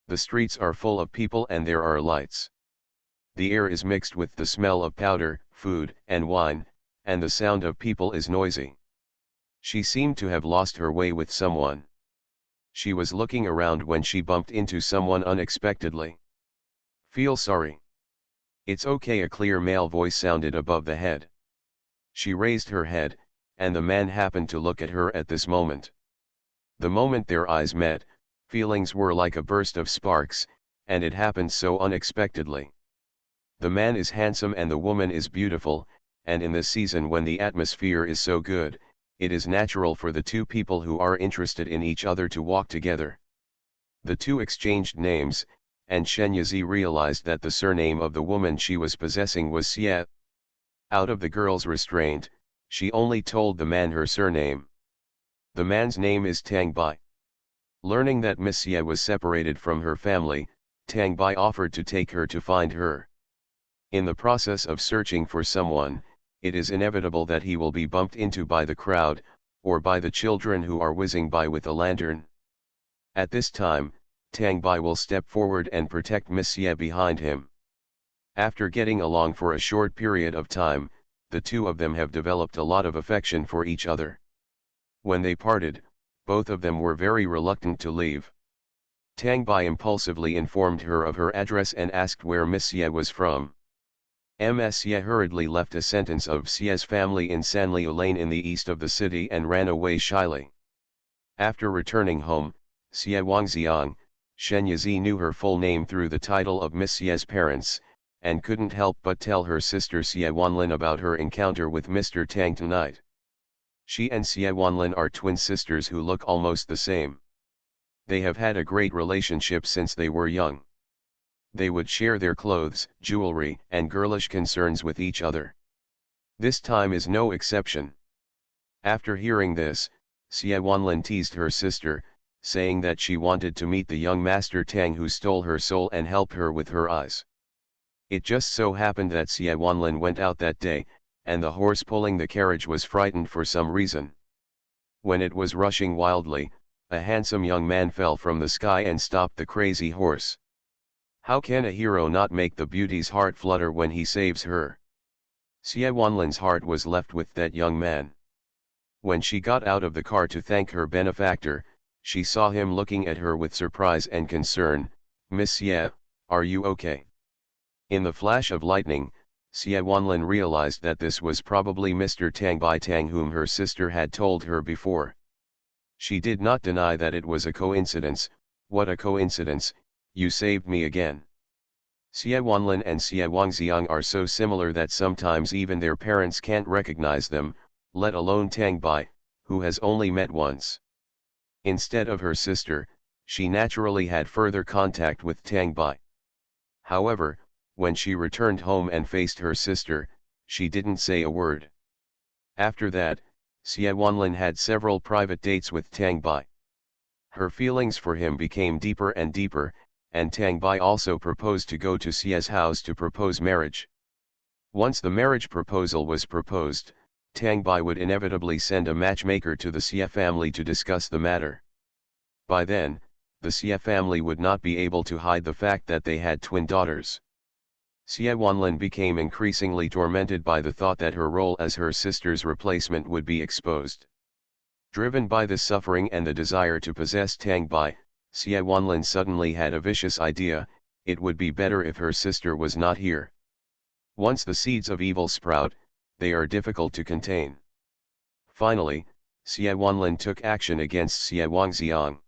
The streets are full of people and there are lights. The air is mixed with the smell of powder, food, and wine, and the sound of people is noisy. She seemed to have lost her way with someone. She was looking around when she bumped into someone unexpectedly. "Feel sorry. It's okay," a clear male voice sounded above the head. She raised her head, and the man happened to look at her at this moment. The moment their eyes met, feelings were like a burst of sparks, and it happened so unexpectedly. The man is handsome and the woman is beautiful, and in this season when the atmosphere is so good, it is natural for the two people who are interested in each other to walk together. The two exchanged names, and Shenyazi realized that the surname of the woman she was possessing was Xie. Out of the girl's restraint, she only told the man her surname. The man's name is Tang Bai. Learning that Miss Xie was separated from her family, Tang Bai offered to take her to find her. In the process of searching for someone, it is inevitable that he will be bumped into by the crowd, or by the children who are whizzing by with a lantern. At this time, Tang Bai will step forward and protect Miss Xie behind him. After getting along for a short period of time, the two of them have developed a lot of affection for each other. When they parted, both of them were very reluctant to leave. Tang Bai impulsively informed her of her address and asked where Miss Xie was from. Ms. Xie hurriedly left a sentence of Xie's family in Sanliu Lane in the east of the city and ran away shyly. After returning home, Xie Wangxiang, Shenyazi knew her full name through the title of Miss Xie's parents, and couldn't help but tell her sister Xie Wanlin about her encounter with Mr. Tang tonight. She and Xie Wanlin are twin sisters who look almost the same. They have had a great relationship since they were young. They would share their clothes, jewelry, and girlish concerns with each other. This time is no exception. After hearing this, Xie Wanlin teased her sister, saying that she wanted to meet the young Master Tang who stole her soul and help her with her eyes. It just so happened that Xie Wanlin went out that day, and the horse pulling the carriage was frightened for some reason. When it was rushing wildly, a handsome young man fell from the sky and stopped the crazy horse. How can a hero not make the beauty's heart flutter when he saves her? Xie Wanlin's heart was left with that young man. When she got out of the car to thank her benefactor, she saw him looking at her with surprise and concern. "Miss Xie, are you okay?" In the flash of lightning, Xie Wanlin realized that this was probably Mr. Tang Bai Tang whom her sister had told her before. She did not deny that it was a coincidence. "What a coincidence, you saved me again." Xie Wanlin and Xie Wangxiang are so similar that sometimes even their parents can't recognize them, let alone Tang Bai, who has only met once. Instead of her sister, she naturally had further contact with Tang Bai. However, when she returned home and faced her sister, she didn't say a word. After that, Xie Wanlin had several private dates with Tang Bai. Her feelings for him became deeper and deeper, and Tang Bai also proposed to go to Xie's house to propose marriage. Once the marriage proposal was proposed, Tang Bai would inevitably send a matchmaker to the Xie family to discuss the matter. By then, the Xie family would not be able to hide the fact that they had twin daughters. Xie Wanlin became increasingly tormented by the thought that her role as her sister's replacement would be exposed. Driven by the suffering and the desire to possess Tang Bai, Xie Wanlin suddenly had a vicious idea: it would be better if her sister was not here. Once the seeds of evil sprout, they are difficult to contain. Finally, Xie Wanlin took action against Xie Wangxiang.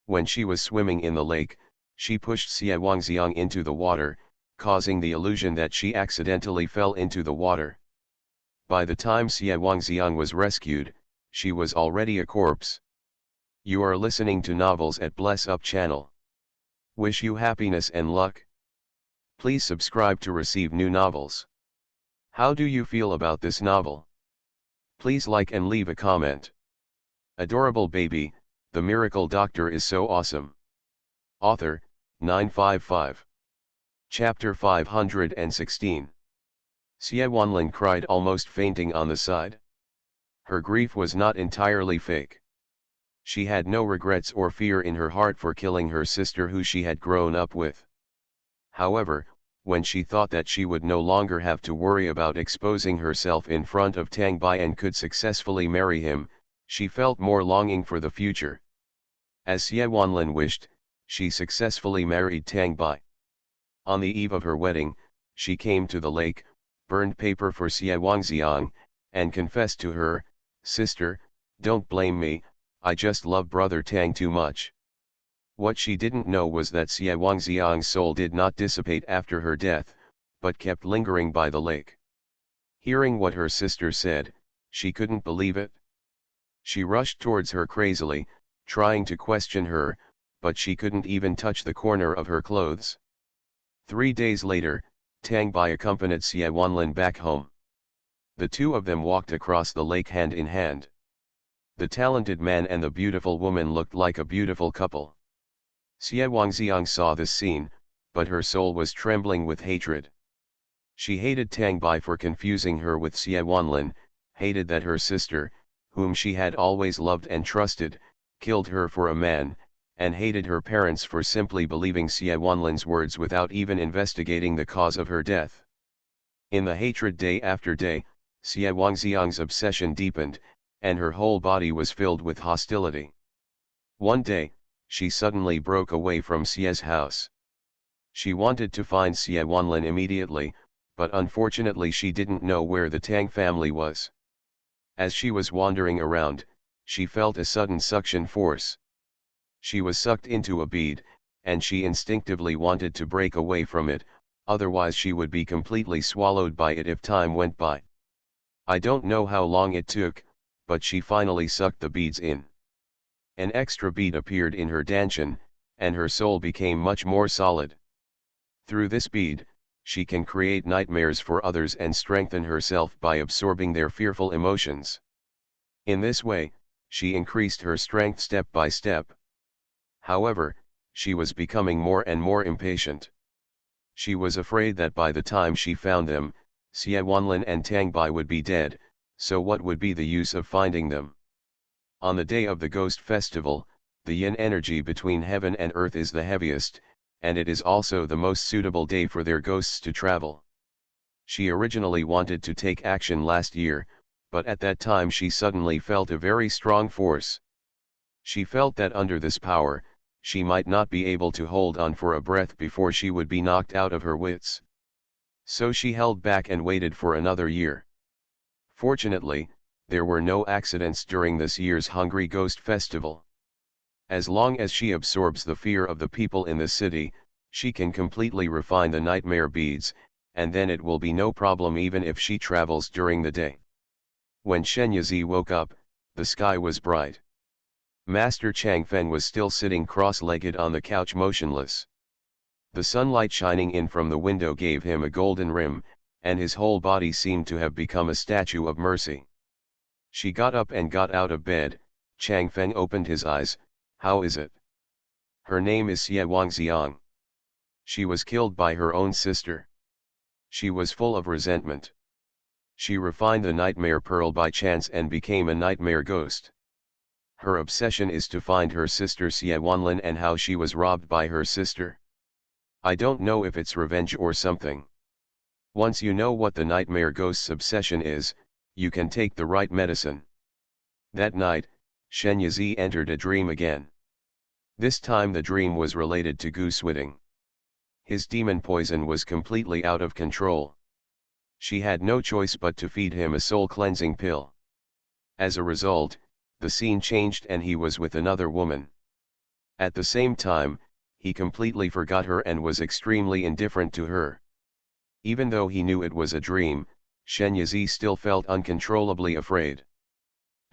When she was swimming in the lake, she pushed Xie Wangxiang into the water, causing the illusion that she accidentally fell into the water. By the time Xie Wangxiang was rescued, she was already a corpse. You are listening to novels at Bless Up channel. Wish you happiness and luck. Please subscribe to receive new novels. How do you feel about this novel? Please like and leave a comment. Adorable baby, the miracle doctor is so awesome. Author, 955. Chapter 516. Xie Wanlin cried, almost fainting on the side. Her grief was not entirely fake. She had no regrets or fear in her heart for killing her sister who she had grown up with. However, when she thought that she would no longer have to worry about exposing herself in front of Tang Bai and could successfully marry him, she felt more longing for the future. As Xie Wanlin wished, she successfully married Tang Bai. On the eve of her wedding, she came to the lake, burned paper for Xie Wangxiang, and confessed to her, "Sister, don't blame me, I just love brother Tang too much." What she didn't know was that Xie Wangxiang's soul did not dissipate after her death, but kept lingering by the lake. Hearing what her sister said, she couldn't believe it. She rushed towards her crazily, trying to question her, but she couldn't even touch the corner of her clothes. 3 days later, Tang Bai accompanied Xie Wanlin back home. The two of them walked across the lake hand in hand. The talented man and the beautiful woman looked like a beautiful couple. Xie Wangxiang saw this scene, but her soul was trembling with hatred. She hated Tang Bai for confusing her with Xie Wanlin, hated that her sister, whom she had always loved and trusted, killed her for a man, and hated her parents for simply believing Xie Wanlin's words without even investigating the cause of her death. In the hatred day after day, Xie Wangxiang's obsession deepened, and her whole body was filled with hostility. One day, she suddenly broke away from Xie's house. She wanted to find Xie Wanlin immediately, but unfortunately she didn't know where the Tang family was. As she was wandering around, she felt a sudden suction force. She was sucked into a bead, and she instinctively wanted to break away from it, otherwise she would be completely swallowed by it if time went by. I don't know how long it took, but she finally sucked the beads in. An extra bead appeared in her dantian, and her soul became much more solid. Through this bead, she can create nightmares for others and strengthen herself by absorbing their fearful emotions. In this way, she increased her strength step by step. However, she was becoming more and more impatient. She was afraid that by the time she found them, Xie Wanlin and Tang Bai would be dead, so what would be the use of finding them? On the day of the Ghost Festival, the yin energy between heaven and earth is the heaviest, and it is also the most suitable day for their ghosts to travel. She originally wanted to take action last year, but at that time she suddenly felt a very strong force. She felt that under this power, she might not be able to hold on for a breath before she would be knocked out of her wits. So she held back and waited for another year. Fortunately, there were no accidents during this year's Hungry Ghost Festival. As long as she absorbs the fear of the people in the city, she can completely refine the nightmare beads, and then it will be no problem even if she travels during the day. When Shen Yizi woke up, the sky was bright. Master Chang Fen was still sitting cross-legged on the couch motionless. The sunlight shining in from the window gave him a golden rim, and his whole body seemed to have become a statue of mercy. She got up and got out of bed. Chang Fen opened his eyes. "How is it?" "Her name is Xie Wangxiang. She was killed by her own sister." She was full of resentment. She refined the nightmare pearl by chance and became a nightmare ghost. Her obsession is to find her sister Xie Wanlin and how she was robbed by her sister. I don't know if it's revenge or something. Once you know what the nightmare ghost's obsession is, you can take the right medicine. That night, Shen Yizi entered a dream again. This time the dream was related to goose whitting. His demon poison was completely out of control. She had no choice but to feed him a soul-cleansing pill. As a result, the scene changed and he was with another woman. At the same time, he completely forgot her and was extremely indifferent to her. Even though he knew it was a dream, Shen Yizi still felt uncontrollably afraid.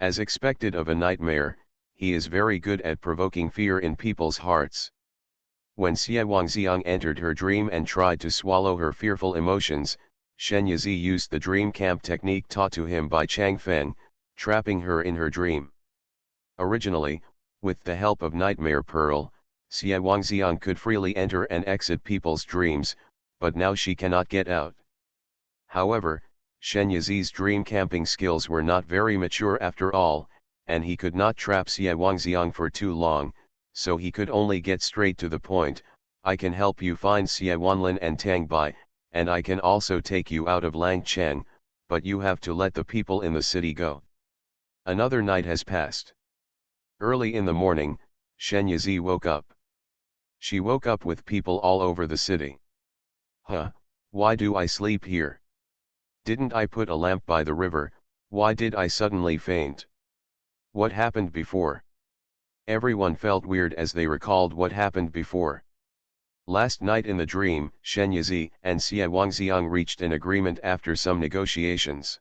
As expected of a nightmare, he is very good at provoking fear in people's hearts. When Xie Wangxiang entered her dream and tried to swallow her fearful emotions, Shen Yizi used the dream camp technique taught to him by Chang Feng, trapping her in her dream. Originally, with the help of Nightmare Pearl, Xie Wangxiang could freely enter and exit people's dreams, but now she cannot get out. However, Shen Yizi's dream camping skills were not very mature after all, and he could not trap Xie Wangxiang for too long, so he could only get straight to the point. I can help you find Xie Wanlin and Tang Bai, and I can also take you out of Langcheng, but you have to let the people in the city go. Another night has passed. Early in the morning, Shen Yizi woke up. She woke up with people all over the city. Huh, why do I sleep here? Didn't I put a lamp by the river? Why did I suddenly faint? What happened before? Everyone felt weird as they recalled what happened before. Last night in the dream, Shen Yizi and Xie Wangxiang reached an agreement after some negotiations.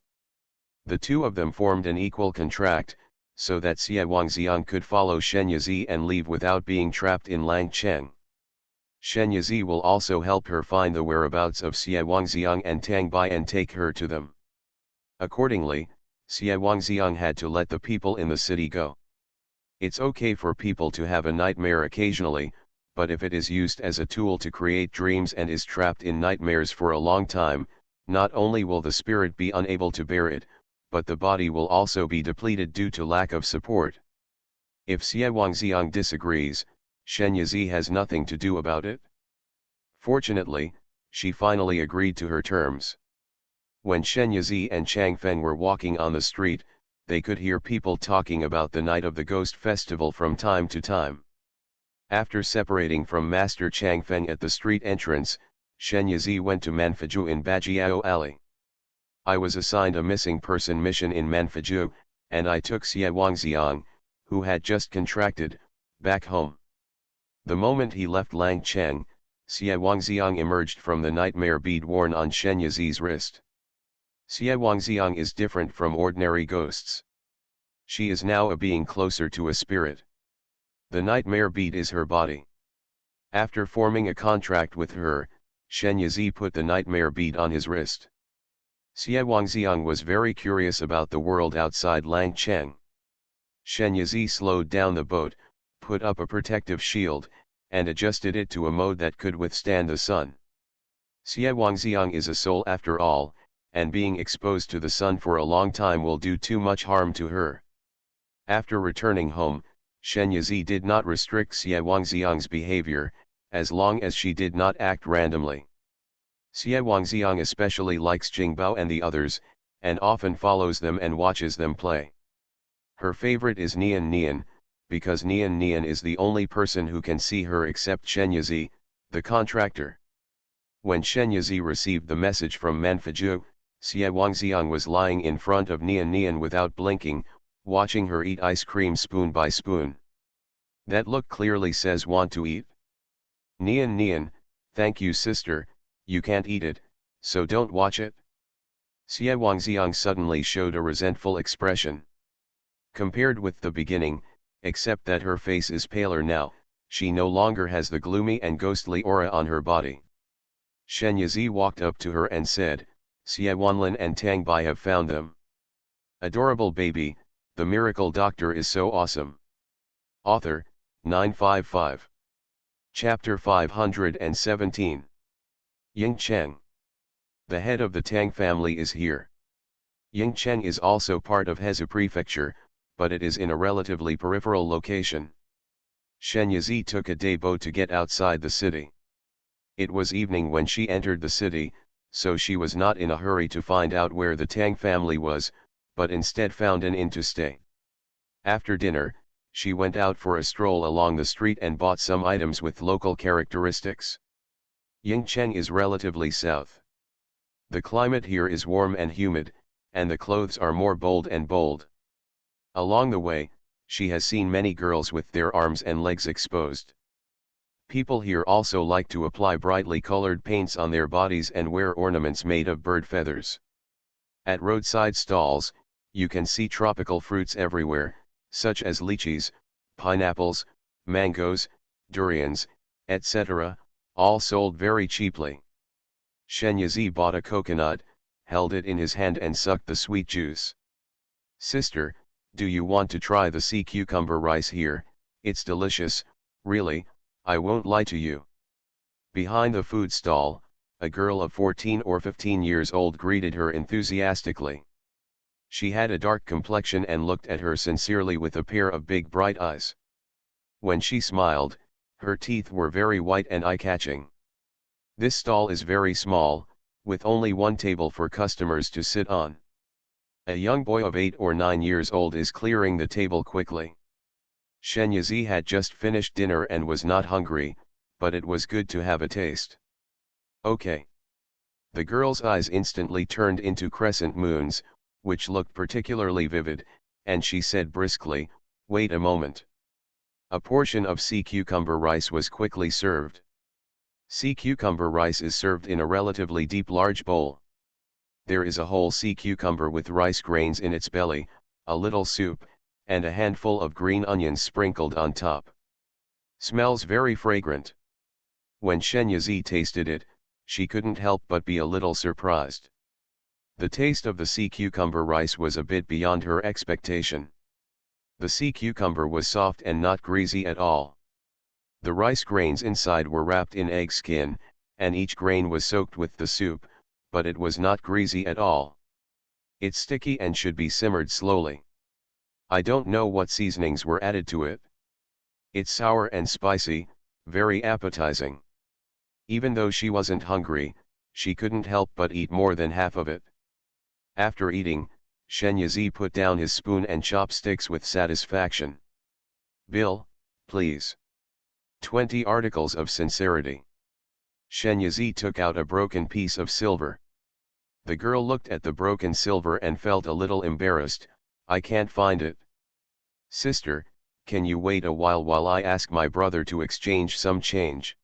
The two of them formed an equal contract, so that Xie Wangxiang could follow Shen Yizi and leave without being trapped in Langcheng. Shen Yizi will also help her find the whereabouts of Xie Wangxiang and Tang Bai and take her to them. Accordingly, Xie Wangxiang had to let the people in the city go. It's okay for people to have a nightmare occasionally, but if it is used as a tool to create dreams and is trapped in nightmares for a long time, not only will the spirit be unable to bear it, but the body will also be depleted due to lack of support. If Xie Wangxiang disagrees, Shen Yizi has nothing to do about it. Fortunately, she finally agreed to her terms. When Shen Yizi and Chang Feng were walking on the street, they could hear people talking about the night of the Ghost Festival from time to time. After separating from Master Chang Feng at the street entrance, Shen Yizi went to Manfaju in Bajiao Alley. I was assigned a missing person mission in Manfaju, and I took Xie Wangxiang, who had just contracted, back home. The moment he left Langcheng, Xie Wangxiang emerged from the nightmare bead worn on Shen Yizi's wrist. Xie Wangxiang is different from ordinary ghosts. She is now a being closer to a spirit. The nightmare bead is her body. After forming a contract with her, Shen Yizi put the nightmare bead on his wrist. Xie Wangxiang was very curious about the world outside Langcheng. Shen Yizi slowed down the boat, put up a protective shield, and adjusted it to a mode that could withstand the sun. Xie Wangxiang is a soul after all, and being exposed to the sun for a long time will do too much harm to her. After returning home, Shen Yizi did not restrict Xie Wangxiang's behavior, as long as she did not act randomly. Xie Wangxiang especially likes Jingbao and the others, and often follows them and watches them play. Her favorite is Nian Nian, because Nian Nian is the only person who can see her except Shen Yizi, the contractor. When Shen Yizi received the message from Manfaju, Xie Wangxiang was lying in front of Nian Nian without blinking, watching her eat ice cream spoon by spoon. That look clearly says want to eat. Nian Nian, thank you sister, you can't eat it, so don't watch it. Xie Wangxiang suddenly showed a resentful expression. Compared with the beginning, except that her face is paler now, she no longer has the gloomy and ghostly aura on her body. Shen Yizi walked up to her and said, Xie Wanlin and Tang Bai have found them. Adorable baby, the miracle doctor is so awesome. Author, 955. Chapter 517. Ying Cheng. The head of the Tang family is here. Ying Cheng is also part of Hezu Prefecture, but it is in a relatively peripheral location. Shen Yizi took a day boat to get outside the city. It was evening when she entered the city, so she was not in a hurry to find out where the Tang family was, but instead found an inn to stay. After dinner, she went out for a stroll along the street and bought some items with local characteristics. Yingcheng is relatively south. The climate here is warm and humid, and the clothes are more bold and bold. Along the way, she has seen many girls with their arms and legs exposed. People here also like to apply brightly colored paints on their bodies and wear ornaments made of bird feathers. At roadside stalls, you can see tropical fruits everywhere, such as lychees, pineapples, mangoes, durians, etc., all sold very cheaply. Shenyazi bought a coconut, held it in his hand and sucked the sweet juice. Sister, do you want to try the sea cucumber rice here? It's delicious, really, I won't lie to you. Behind the food stall, a girl of 14 or 15 years old greeted her enthusiastically. She had a dark complexion and looked at her sincerely with a pair of big bright eyes. When she smiled, her teeth were very white and eye-catching. This stall is very small, with only one table for customers to sit on. A young boy of 8 or 9 years old is clearing the table quickly. Shenyazi had just finished dinner and was not hungry, but it was good to have a taste. Okay. The girl's eyes instantly turned into crescent moons, which looked particularly vivid, and she said briskly, "Wait a moment." A portion of sea cucumber rice was quickly served. Sea cucumber rice is served in a relatively deep large bowl. There is a whole sea cucumber with rice grains in its belly, a little soup, and a handful of green onions sprinkled on top. Smells very fragrant. When Shenyazi tasted it, she couldn't help but be a little surprised. The taste of the sea cucumber rice was a bit beyond her expectation. The sea cucumber was soft and not greasy at all. The rice grains inside were wrapped in egg skin, and each grain was soaked with the soup, but it was not greasy at all. It's sticky and should be simmered slowly. I don't know what seasonings were added to it. It's sour and spicy, very appetizing. Even though she wasn't hungry, she couldn't help but eat more than half of it. After eating, Shenyazi put down his spoon and chopsticks with satisfaction. "Bill, please." 20 articles of sincerity. Shenyazi took out a broken piece of silver. The girl looked at the broken silver and felt a little embarrassed. "I can't find it." "Sister, can you wait a while I ask my brother to exchange some change?"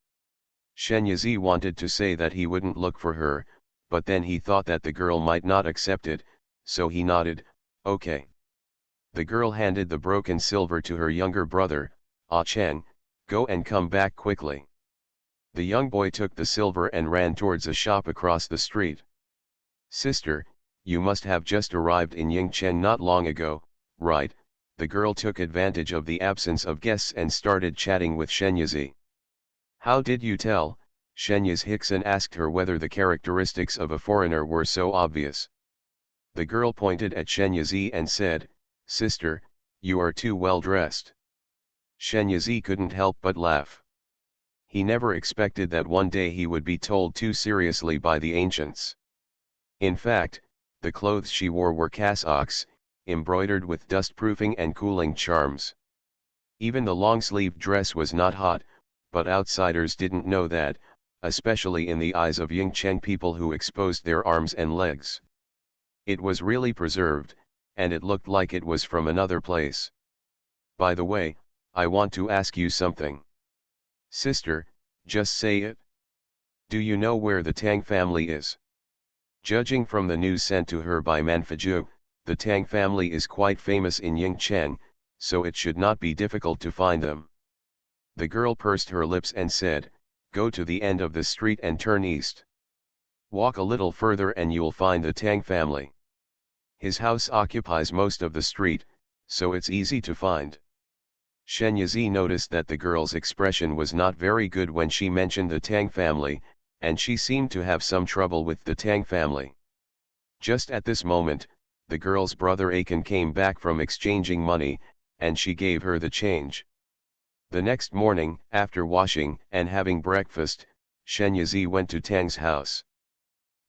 Shenyazi wanted to say that he wouldn't look for her, but then he thought that the girl might not accept it, so he nodded, "Okay." The girl handed the broken silver to her younger brother. "Ah Cheng, go and come back quickly." The young boy took the silver and ran towards a shop across the street. "Sister, you must have just arrived in Yingcheng not long ago, right?" The girl took advantage of the absence of guests and started chatting with Shenyazi. "How did you tell?" Shenyaz Hickson asked her whether the characteristics of a foreigner were so obvious. The girl pointed at Shenyazi and said, "Sister, you are too well dressed." Shenyazi couldn't help but laugh. He never expected that one day he would be told too seriously by the ancients. In fact, the clothes she wore were cassocks, embroidered with dust-proofing and cooling charms. Even the long-sleeved dress was not hot, but outsiders didn't know that, especially in the eyes of Yingcheng people who exposed their arms and legs. It was really preserved, and it looked like it was from another place. "By the way, I want to ask you something." "Sister, just say it." "Do you know where the Tang family is?" Judging from the news sent to her by Manfaju, the Tang family is quite famous in Yingcheng, so it should not be difficult to find them. The girl pursed her lips and said, "Go to the end of the street and turn east. Walk a little further and you'll find the Tang family. His house occupies most of the street, so it's easy to find." Shenyazi noticed that the girl's expression was not very good when she mentioned the Tang family, and she seemed to have some trouble with the Tang family. Just at this moment, the girl's brother Akin came back from exchanging money, and she gave her the change. The next morning, after washing and having breakfast, Shenyazi went to Tang's house.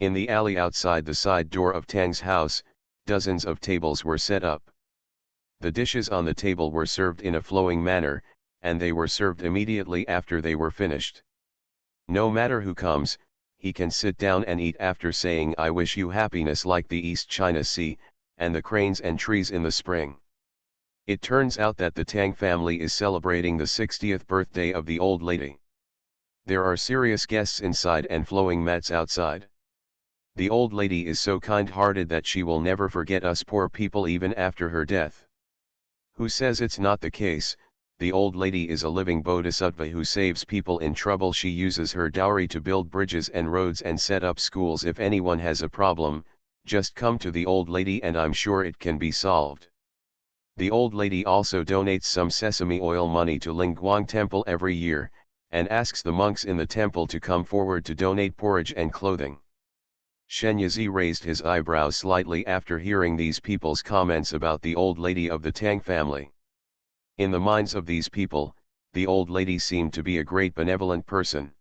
In the alley outside the side door of Tang's house, dozens of tables were set up. The dishes on the table were served in a flowing manner, and they were served immediately after they were finished. No matter who comes, he can sit down and eat after saying "I wish you happiness like the East China Sea, and the cranes and trees in the spring." It turns out that the Tang family is celebrating the 60th birthday of the old lady. There are serious guests inside and flowing mats outside. The old lady is so kind-hearted that she will never forget us poor people even after her death. Who says it's not the case? the old lady is a living bodhisattva who saves people in trouble. She uses her dowry to build bridges and roads and set up schools. If anyone has a problem, just come to the old lady and I'm sure it can be solved. The old lady also donates some sesame oil money to Lingguang Temple every year, and asks the monks in the temple to come forward to donate porridge and clothing. Shen Yizi raised his eyebrows slightly after hearing these people's comments about the old lady of the Tang family. In the minds of these people, the old lady seemed to be a great benevolent person.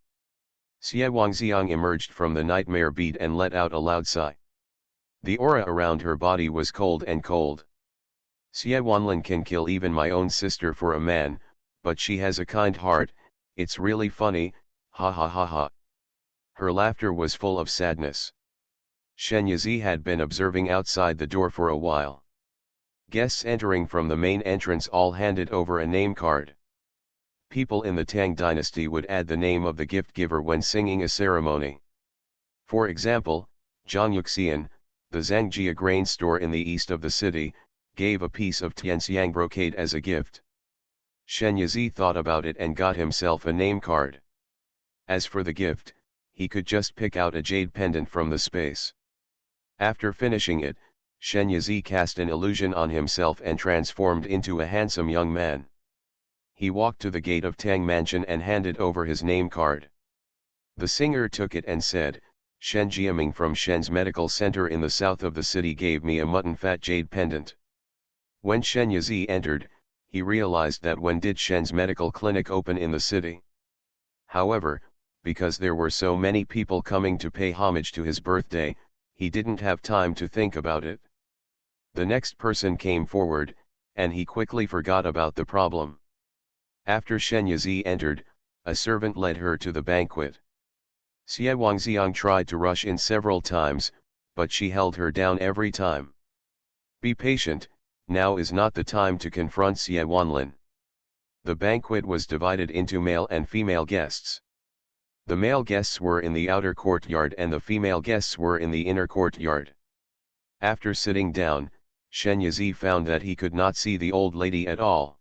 Xie Wangxiang emerged from the nightmare bead and let out a loud sigh. The aura around her body was cold and cold. Xie Wanlin can kill even my own sister for a man, but she has a kind heart. It's really funny, ha ha ha ha. Her laughter was full of sadness. Shen Yizi had been observing outside the door for a while. Guests entering from the main entrance all handed over a name card. People in the Tang dynasty would add the name of the gift giver when singing a ceremony. For example, Zhang Yuxian, the Zhangjia grain store in the east of the city, gave a piece of Tianxiang brocade as a gift. Shen Yizi thought about it and got himself a name card. As for the gift, he could just pick out a jade pendant from the space. After finishing it, Shen Yizi cast an illusion on himself and transformed into a handsome young man. He walked to the gate of Tang Mansion and handed over his name card. The singer took it and said, Shen Jiaming from Shen's medical center in the south of the city gave me a mutton fat jade pendant. When Shen Yizi entered, he realized that when did Shen's medical clinic open in the city? However, because there were so many people coming to pay homage to his birthday, he didn't have time to think about it. The next person came forward, and he quickly forgot about the problem. After Shen Yizi entered, a servant led her to the banquet. Xie Wangxiang tried to rush in several times, but she held her down every time. Be patient, now is not the time to confront Xie Wanlin. The banquet was divided into male and female guests. The male guests were in the outer courtyard and the female guests were in the inner courtyard. After sitting down, Shen Yizi found that he could not see the old lady at all.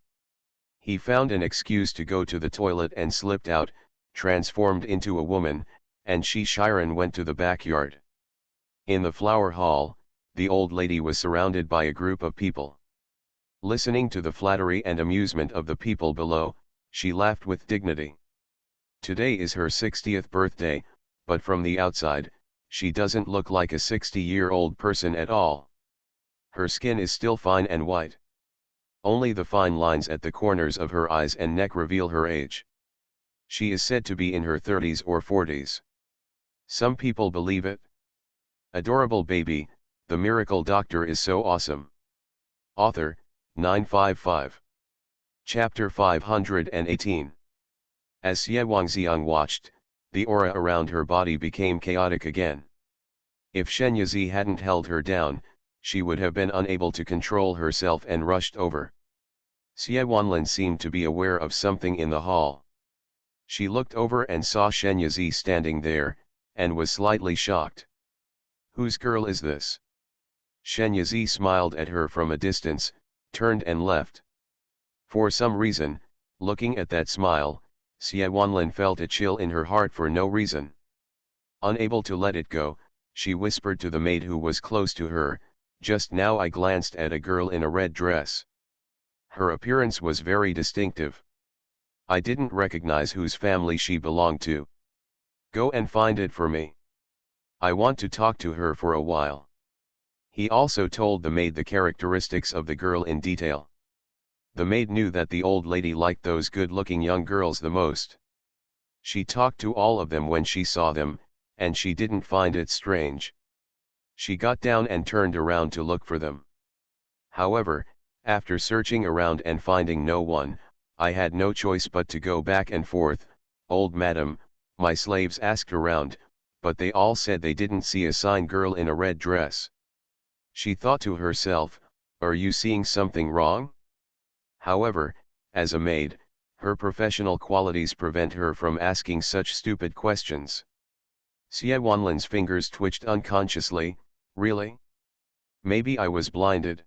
He found an excuse to go to the toilet and slipped out, transformed into a woman, and Shiren went to the backyard. In the flower hall, the old lady was surrounded by a group of people. Listening to the flattery and amusement of the people below, she laughed with dignity. Today is her 60th birthday, but from the outside, she doesn't look like a 60-year-old person at all. Her skin is still fine and white. Only the fine lines at the corners of her eyes and neck reveal her age. She is said to be in her 30s or 40s. Some people believe it. Adorable baby, the miracle doctor is so awesome. Author, 955. Chapter 518. As Xie Wangxiang watched, the aura around her body became chaotic again. If Shen Yizi hadn't held her down, she would have been unable to control herself and rushed over. Xie Wanlin seemed to be aware of something in the hall. She looked over and saw Shen Yizi standing there, and was slightly shocked. Whose girl is this? Shen Yizi smiled at her from a distance, turned and left. For some reason, looking at that smile, Xie Wanlin felt a chill in her heart for no reason. Unable to let it go, she whispered to the maid who was close to her, just now I glanced at a girl in a red dress. Her appearance was very distinctive. I didn't recognize whose family she belonged to. Go and find it for me. I want to talk to her for a while. He also told the maid the characteristics of the girl in detail. The maid knew that the old lady liked those good-looking young girls the most. She talked to all of them when she saw them, and she didn't find it strange. She got down and turned around to look for them. However, after searching around and finding no one, I had no choice but to go back and forth. Old madam, my slaves asked around, but they all said they didn't see a sign girl in a red dress. She thought to herself, are you seeing something wrong? However, as a maid, her professional qualities prevent her from asking such stupid questions. Xie Wanlin's fingers twitched unconsciously. Really? Maybe I was blinded.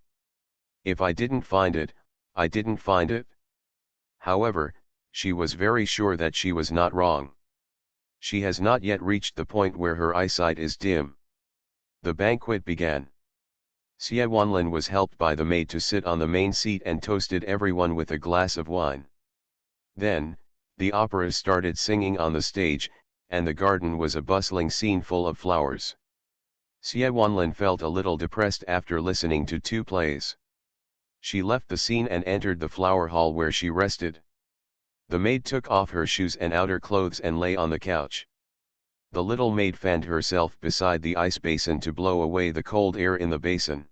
If I didn't find it, I didn't find it. However, she was very sure that she was not wrong. She has not yet reached the point where her eyesight is dim. The banquet began. Xie Wanlin was helped by the maid to sit on the main seat and toasted everyone with a glass of wine. Then, the opera started singing on the stage, and the garden was a bustling scene full of flowers. Xie Wanlin felt a little depressed after listening to two plays. She left the scene and entered the flower hall where she rested. The maid took off her shoes and outer clothes and lay on the couch. The little maid fanned herself beside the ice basin to blow away the cold air in the basin.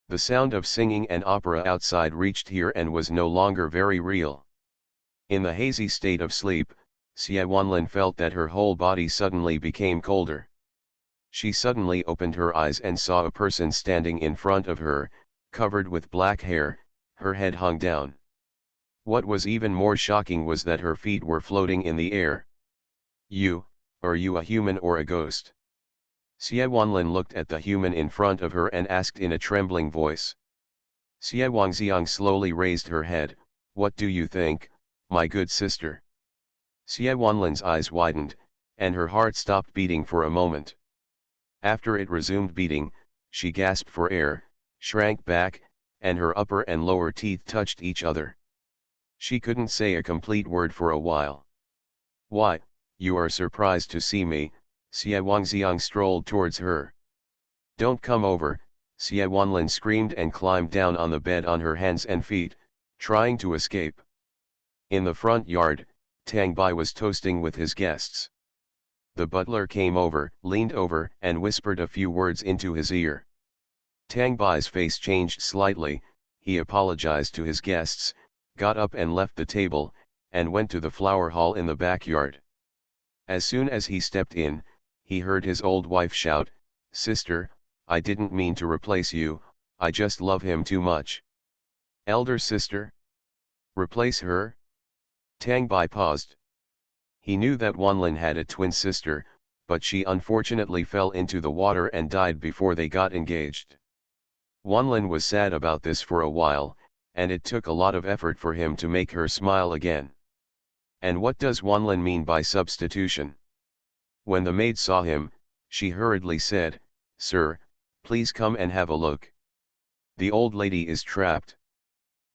The sound of singing and opera outside reached here and was no longer very real. In the hazy state of sleep, Xie Wanlin felt that her whole body suddenly became colder. She suddenly opened her eyes and saw a person standing in front of her, covered with black hair, her head hung down. What was even more shocking was that her feet were floating in the air. Are you a human or a ghost? Xie Wanlin looked at the human in front of her and asked in a trembling voice. Xie Wangxiang slowly raised her head. What do you think, my good sister? Xie Wanlin's eyes widened, and her heart stopped beating for a moment. After it resumed beating, she gasped for air, shrank back, and her upper and lower teeth touched each other. She couldn't say a complete word for a while. Why, you are surprised to see me, Xie Wangxiang strolled towards her. Don't come over, Xie Wanlin screamed and climbed down on the bed on her hands and feet, trying to escape. In the front yard, Tang Bai was toasting with his guests. The butler came over, leaned over, and whispered a few words into his ear. Tang Bai's face changed slightly, he apologized to his guests, got up and left the table, and went to the flower hall in the backyard. As soon as he stepped in, he heard his old wife shout, "Sister, I didn't mean to replace you, I just love him too much." Elder sister? Replace her? Tang Bai paused. He knew that Wanlin had a twin sister, but she unfortunately fell into the water and died before they got engaged. Wanlin was sad about this for a while, and it took a lot of effort for him to make her smile again. And what does Wanlin mean by substitution? When the maid saw him, she hurriedly said, "Sir, please come and have a look. The old lady is trapped.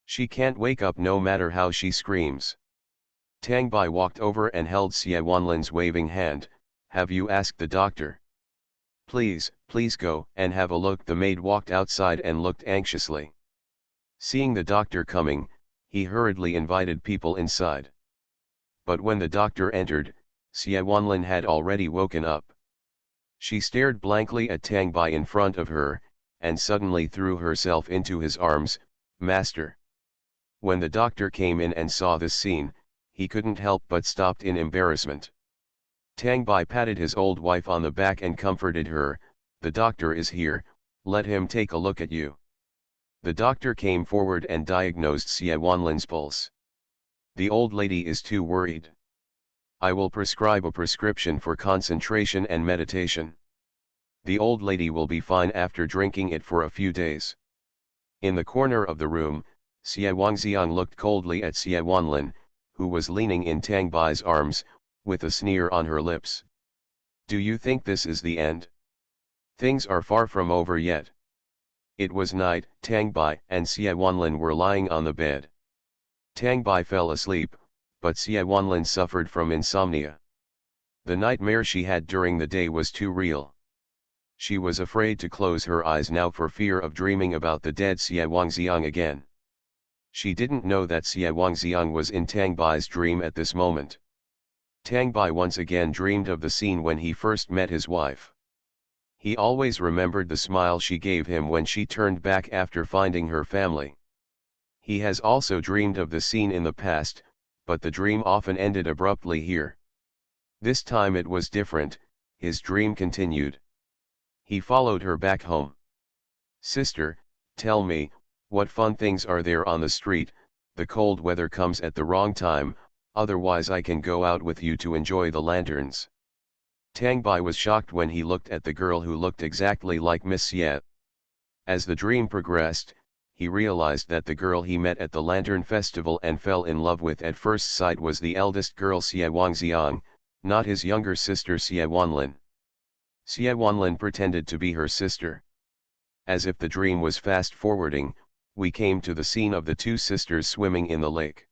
She can't wake up no matter how she screams." Tang Bai walked over and held Xie Wanlin's waving hand. "Have you asked the doctor?" Please go and have a look." The maid walked outside and looked anxiously. Seeing the doctor coming, he hurriedly invited people inside. But when the doctor entered, Xie Wanlin had already woken up. She stared blankly at Tang Bai in front of her, and suddenly threw herself into his arms. "Master." When the doctor came in and saw this scene, he couldn't help but stopped in embarrassment. Tang Bai patted his old wife on the back and comforted her. "The doctor is here, let him take a look at you." The doctor came forward and diagnosed Xie Wanlin's pulse. "The old lady is too worried. I will prescribe a prescription for concentration and meditation. The old lady will be fine after drinking it for a few days." In the corner of the room, Xie Wangxiang looked coldly at Xie Wanlin, who was leaning in Tang Bai's arms, with a sneer on her lips. "Do you think this is the end? Things are far from over yet." It was night. Tang Bai and Xie Wanlin were lying on the bed. Tang Bai fell asleep, but Xie Wanlin suffered from insomnia. The nightmare she had during the day was too real. She was afraid to close her eyes now for fear of dreaming about the dead Xie Wangxiang again. She didn't know that Xie Wangxiang was in Tang Bai's dream at this moment. Tang Bai once again dreamed of the scene when he first met his wife. He always remembered the smile she gave him when she turned back after finding her family. He has also dreamed of the scene in the past, but the dream often ended abruptly here. This time it was different. His dream continued. He followed her back home. "Sister, tell me, what fun things are there on the street? The cold weather comes at the wrong time, otherwise I can go out with you to enjoy the lanterns." Tang Bai was shocked when he looked at the girl who looked exactly like Miss Xie. As the dream progressed, he realized that the girl he met at the Lantern Festival and fell in love with at first sight was the eldest girl Xie Wangxiang, not his younger sister Xie Wanlin. Xie Wanlin pretended to be her sister. As if the dream was fast-forwarding, we came to the scene of the two sisters swimming in the lake.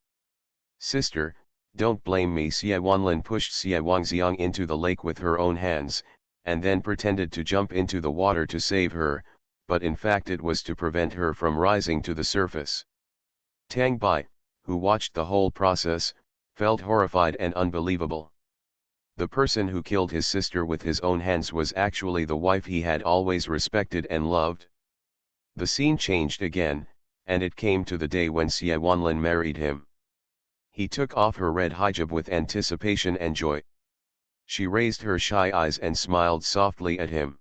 "Sister, don't blame me." Xie Wanlin pushed Xie Wangxiang into the lake with her own hands, and then pretended to jump into the water to save her, but in fact it was to prevent her from rising to the surface. Tang Bai, who watched the whole process, felt horrified and unbelievable. The person who killed his sister with his own hands was actually the wife he had always respected and loved. The scene changed again, and it came to the day when Xie Wanlin married him. He took off her red hijab with anticipation and joy. She raised her shy eyes and smiled softly at him.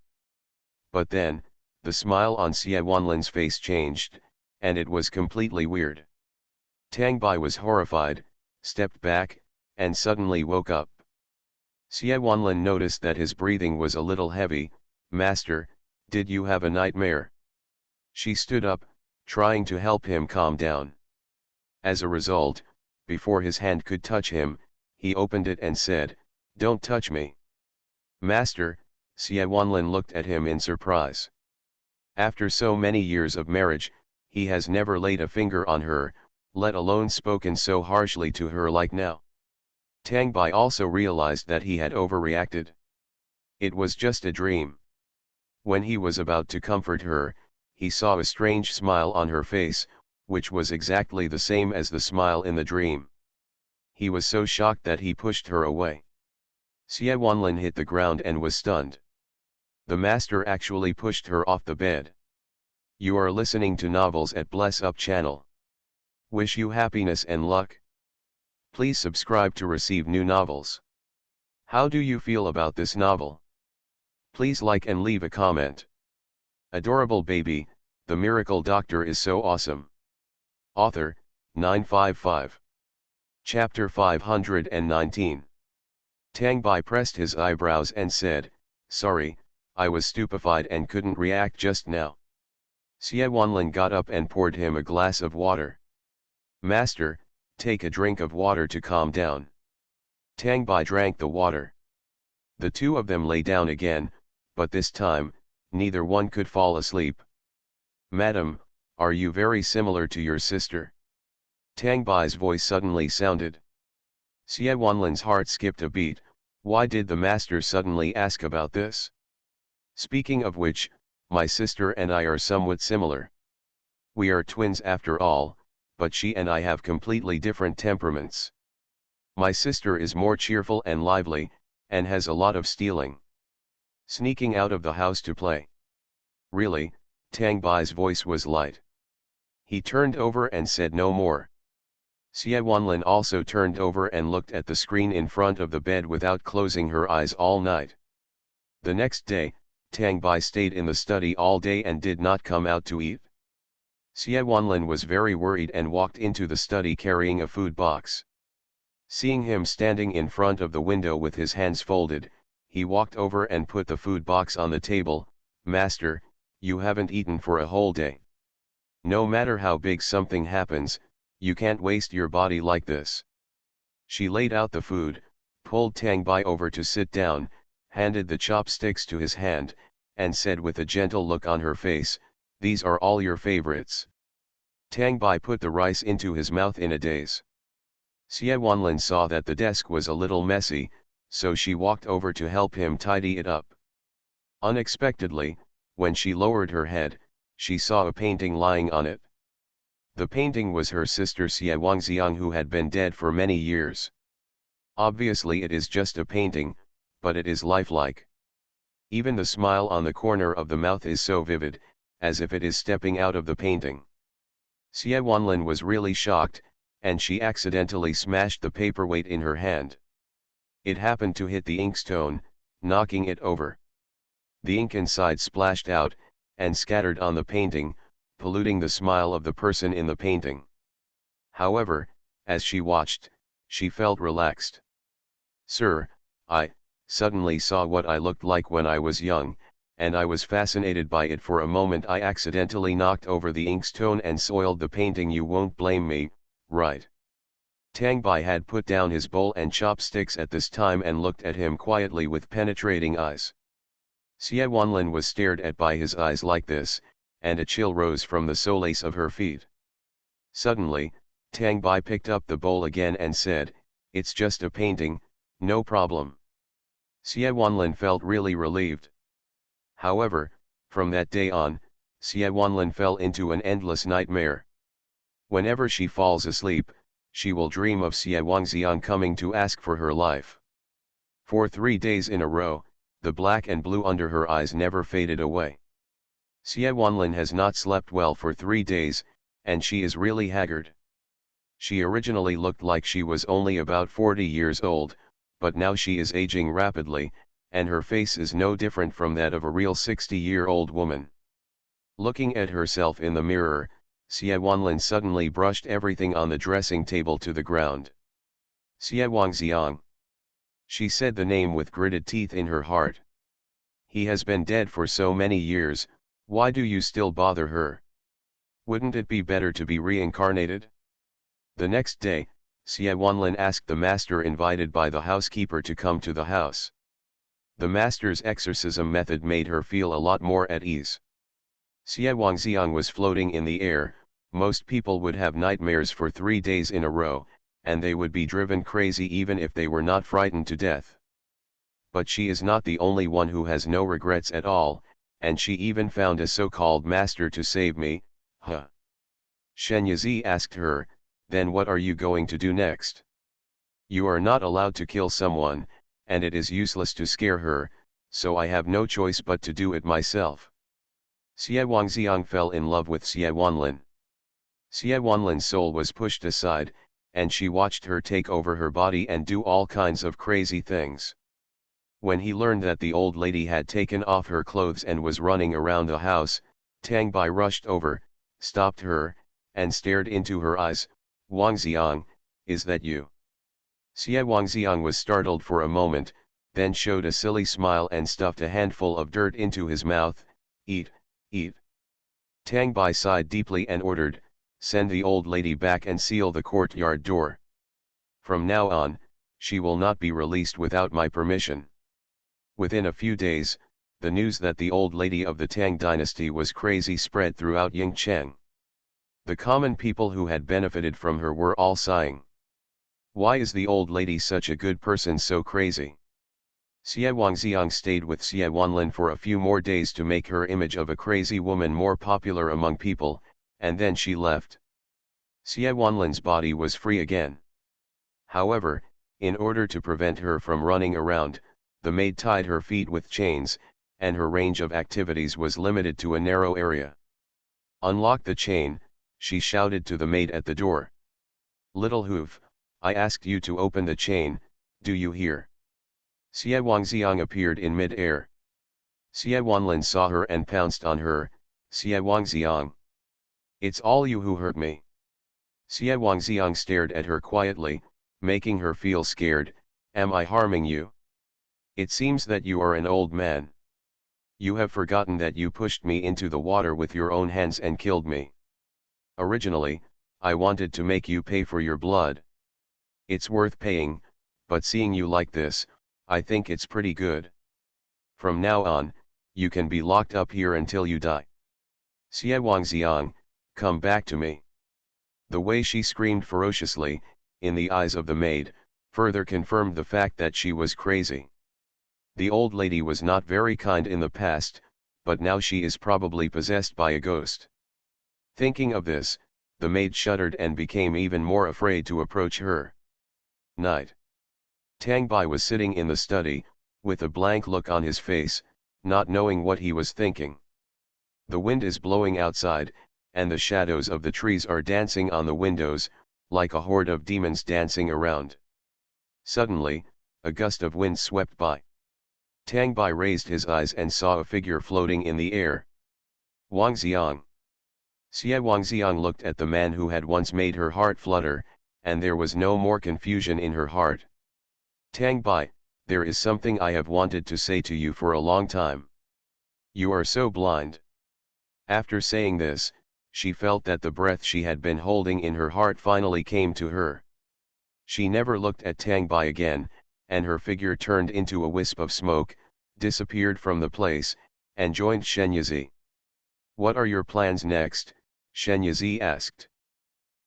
But then, the smile on Xie Wanlin's face changed, and it was completely weird. Tang Bai was horrified, stepped back, and suddenly woke up. Xie Wanlin noticed that his breathing was a little heavy. "Master, did you have a nightmare?" She stood up, trying to help him calm down. As a result, before his hand could touch him, he opened it and said, "Don't touch me." "Master," Xie Wanlin looked at him in surprise. After so many years of marriage, he has never laid a finger on her, let alone spoken so harshly to her like now. Tang Bai also realized that he had overreacted. It was just a dream. When he was about to comfort her, he saw a strange smile on her face, which was exactly the same as the smile in the dream. He was so shocked that he pushed her away. Xie Wanlin hit the ground and was stunned. The master actually pushed her off the bed. You are listening to novels at Bless Up channel. Wish you happiness and luck. Please subscribe to receive new novels. How do you feel about this novel? Please like and leave a comment. Adorable baby, the miracle doctor is so awesome. Author, 955. Chapter 519. Tang Bai pressed his eyebrows and said, "Sorry, I was stupefied and couldn't react just now." Xie Wanlin got up and poured him a glass of water. "Master, take a drink of water to calm down." Tang Bai drank the water. The two of them lay down again, but this time, neither one could fall asleep. "Madam, are you very similar to your sister?" Tang Bai's voice suddenly sounded. Xie Wanlin's heart skipped a beat. Why did the master suddenly ask about this? "Speaking of which, my sister and I are somewhat similar. We are twins after all, but she and I have completely different temperaments. My sister is more cheerful and lively, and has a lot of stealing. Sneaking out of the house to play." "Really?" Tang Bai's voice was light. He turned over and said no more. Xie Wanlin also turned over and looked at the screen in front of the bed without closing her eyes all night. The next day, Tang Bai stayed in the study all day and did not come out to eat. Xie Wanlin was very worried and walked into the study carrying a food box. Seeing him standing in front of the window with his hands folded, he walked over and put the food box on the table. "Master, you haven't eaten for a whole day. No matter how big something happens, you can't waste your body like this." She laid out the food, pulled Tang Bai over to sit down, handed the chopsticks to his hand, and said with a gentle look on her face, "These are all your favorites." Tang Bai put the rice into his mouth in a daze. Xie Wanlin saw that the desk was a little messy, so she walked over to help him tidy it up. Unexpectedly, when she lowered her head, she saw a painting lying on it. The painting was her sister Xie Wangxiang, who had been dead for many years. Obviously it is just a painting, but it is lifelike. Even the smile on the corner of the mouth is so vivid, as if it is stepping out of the painting. Xie Wanlin was really shocked, and she accidentally smashed the paperweight in her hand. It happened to hit the inkstone, knocking it over. The ink inside splashed out, and scattered on the painting, polluting the smile of the person in the painting. However, as she watched, she felt relaxed. "Sir, I suddenly saw what I looked like when I was young, and I was fascinated by it for a moment. I accidentally knocked over the inkstone and soiled the painting. You won't blame me, right? Tang Bai had put down his bowl and chopsticks at this time and looked at him quietly with penetrating eyes. Xie Wanlin was stared at by his eyes like this, and a chill rose from the soles of her feet. Suddenly, Tang Bai picked up the bowl again and said, "It's just a painting, no problem." Xie Wanlin felt really relieved. However, from that day on, Xie Wanlin fell into an endless nightmare. Whenever she falls asleep, she will dream of Xie Wangxiang coming to ask for her life. For 3 days in a row, the black and blue under her eyes never faded away. Xie Wanlin has not slept well for 3 days, and she is really haggard. She originally looked like she was only about 40 years old, but now she is aging rapidly, and her face is no different from that of a real 60-year-old woman. Looking at herself in the mirror, Xie Wanlin suddenly brushed everything on the dressing table to the ground. "Xie Wangxiang." She said the name with gritted teeth in her heart. "He has been dead for so many years, why do you still bother her? Wouldn't it be better to be reincarnated?" The next day, Xie Wanlin asked the master invited by the housekeeper to come to the house. The master's exorcism method made her feel a lot more at ease. Xie Wangxiang was floating in the air. Most people would have nightmares for 3 days in a row, and they would be driven crazy even if they were not frightened to death. But she is not the only one who has no regrets at all, and she even found a so-called master to save me, huh? Shen Yizi asked her, "Then what are you going to do next? You are not allowed to kill someone, and it is useless to scare her, so I have no choice but to do it myself." Xie Wangxiang fell in love with Xie Wanlin. Xie Wanlin's soul was pushed aside, and she watched her take over her body and do all kinds of crazy things. When he learned that the old lady had taken off her clothes and was running around the house, Tang Bai rushed over, stopped her, and stared into her eyes. "Wangxiang, is that you?" Xie Wangxiang was startled for a moment, then showed a silly smile and stuffed a handful of dirt into his mouth. "Eat, eat." Tang Bai sighed deeply and ordered, "Send the old lady back and seal the courtyard door. From now on, she will not be released without my permission." Within a few days, the news that the old lady of the Tang dynasty was crazy spread throughout Yingcheng. The common people who had benefited from her were all sighing. "Why is the old lady such a good person so crazy?" Xie Wangxiang stayed with Xie Wanlin for a few more days to make her image of a crazy woman more popular among people, and then she left. Xie Wanlin's body was free again. However, in order to prevent her from running around, the maid tied her feet with chains, and her range of activities was limited to a narrow area. "Unlock the chain," she shouted to the maid at the door. "Little hoof, I asked you to open the chain, do you hear?" Xie Wangxiang appeared in mid-air. Xie Wanlin saw her and pounced on her. "Xie Wangxiang. It's all you who hurt me." Xie Wangxiang stared at her quietly, making her feel scared. "Am I harming you? It seems that you are an old man. You have forgotten that you pushed me into the water with your own hands and killed me. Originally, I wanted to make you pay for your blood. It's worth paying, but seeing you like this, I think it's pretty good. From now on, you can be locked up here until you die. Xie Wangxiang, come back to me." The way she screamed ferociously, in the eyes of the maid, further confirmed the fact that she was crazy. The old lady was not very kind in the past, but now she is probably possessed by a ghost. Thinking of this, the maid shuddered and became even more afraid to approach her. Night. Tang Bai was sitting in the study, with a blank look on his face, not knowing what he was thinking. The wind is blowing outside, and the shadows of the trees are dancing on the windows, like a horde of demons dancing around. Suddenly, a gust of wind swept by. Tang Bai raised his eyes and saw a figure floating in the air. "Wangxiang." Xie Wangxiang looked at the man who had once made her heart flutter, and there was no more confusion in her heart. "Tang Bai, there is something I have wanted to say to you for a long time." You are so blind. After saying this, she felt that the breath she had been holding in her heart finally came to her. She never looked at Tang Bai again, and her figure turned into a wisp of smoke, disappeared from the place, and joined Shen Yizi. What are your plans next? Shen Yizi asked.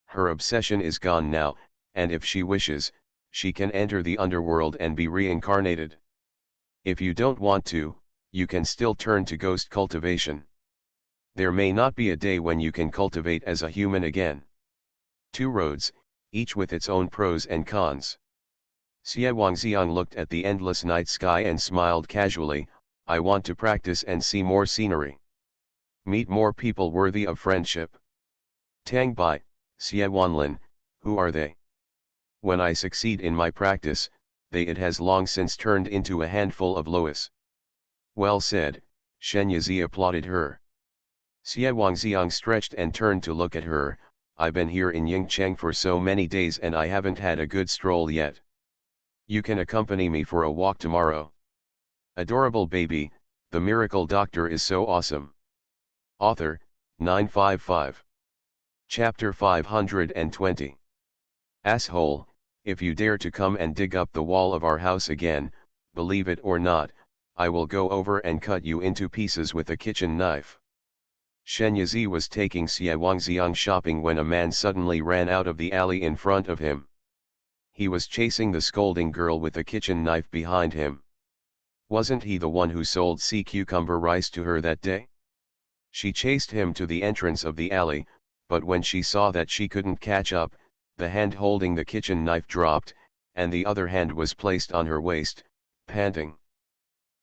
Her obsession is gone now, and if she wishes, she can enter the underworld and be reincarnated. If you don't want to, you can still turn to ghost cultivation. There may not be a day when you can cultivate as a human again. Two roads, each with its own pros and cons. Xie Wangxiang looked at the endless night sky and smiled casually. I want to practice and see more scenery. Meet more people worthy of friendship. Tang Bai, Xie Wanlin, who are they? When I succeed in my practice, it has long since turned into a handful of lois. Well said, Shen Yizi applauded her. Xie Wangxiang stretched and turned to look at her. I've been here in Yingcheng for so many days and I haven't had a good stroll yet. You can accompany me for a walk tomorrow. Adorable baby, the miracle doctor is so awesome. Author, 955. Chapter 520. Asshole, if you dare to come and dig up the wall of our house again, believe it or not, I will go over and cut you into pieces with a kitchen knife. Shen Yizi was taking Xie Wangxiang shopping when a man suddenly ran out of the alley in front of him. He was chasing the scolding girl with a kitchen knife behind him. Wasn't he the one who sold sea cucumber rice to her that day? She chased him to the entrance of the alley, but when she saw that she couldn't catch up, the hand holding the kitchen knife dropped, and the other hand was placed on her waist, panting.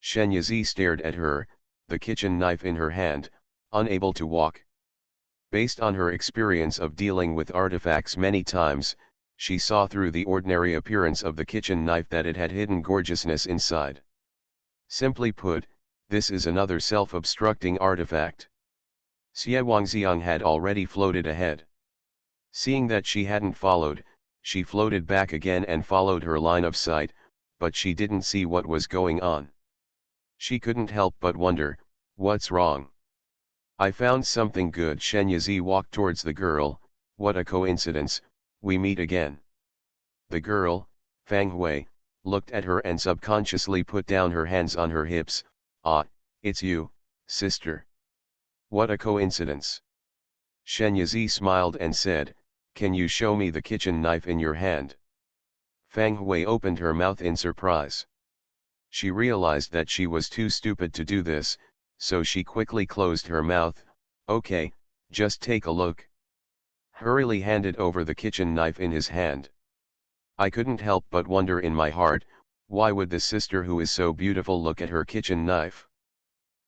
Shen Yizi stared at her, the kitchen knife in her hand, unable to walk. Based on her experience of dealing with artifacts many times, she saw through the ordinary appearance of the kitchen knife that it had hidden gorgeousness inside. Simply put, this is another self-obstructing artifact. Xie Wangxiang had already floated ahead. Seeing that she hadn't followed, she floated back again and followed her line of sight, but she didn't see what was going on. She couldn't help but wonder, what's wrong? I found something good. Shen Yizi walked towards the girl. What a coincidence, we meet again. The girl, Fang Hui, looked at her and subconsciously put down her hands on her hips. Ah, it's you, sister. What a coincidence. Shen Yizi smiled and said, can you show me the kitchen knife in your hand? Fang Hui opened her mouth in surprise. She realized that she was too stupid to do this, so she quickly closed her mouth. Okay, just take a look. Hurriedly handed over the kitchen knife in his hand. I couldn't help but wonder in my heart, why would this sister who is so beautiful look at her kitchen knife?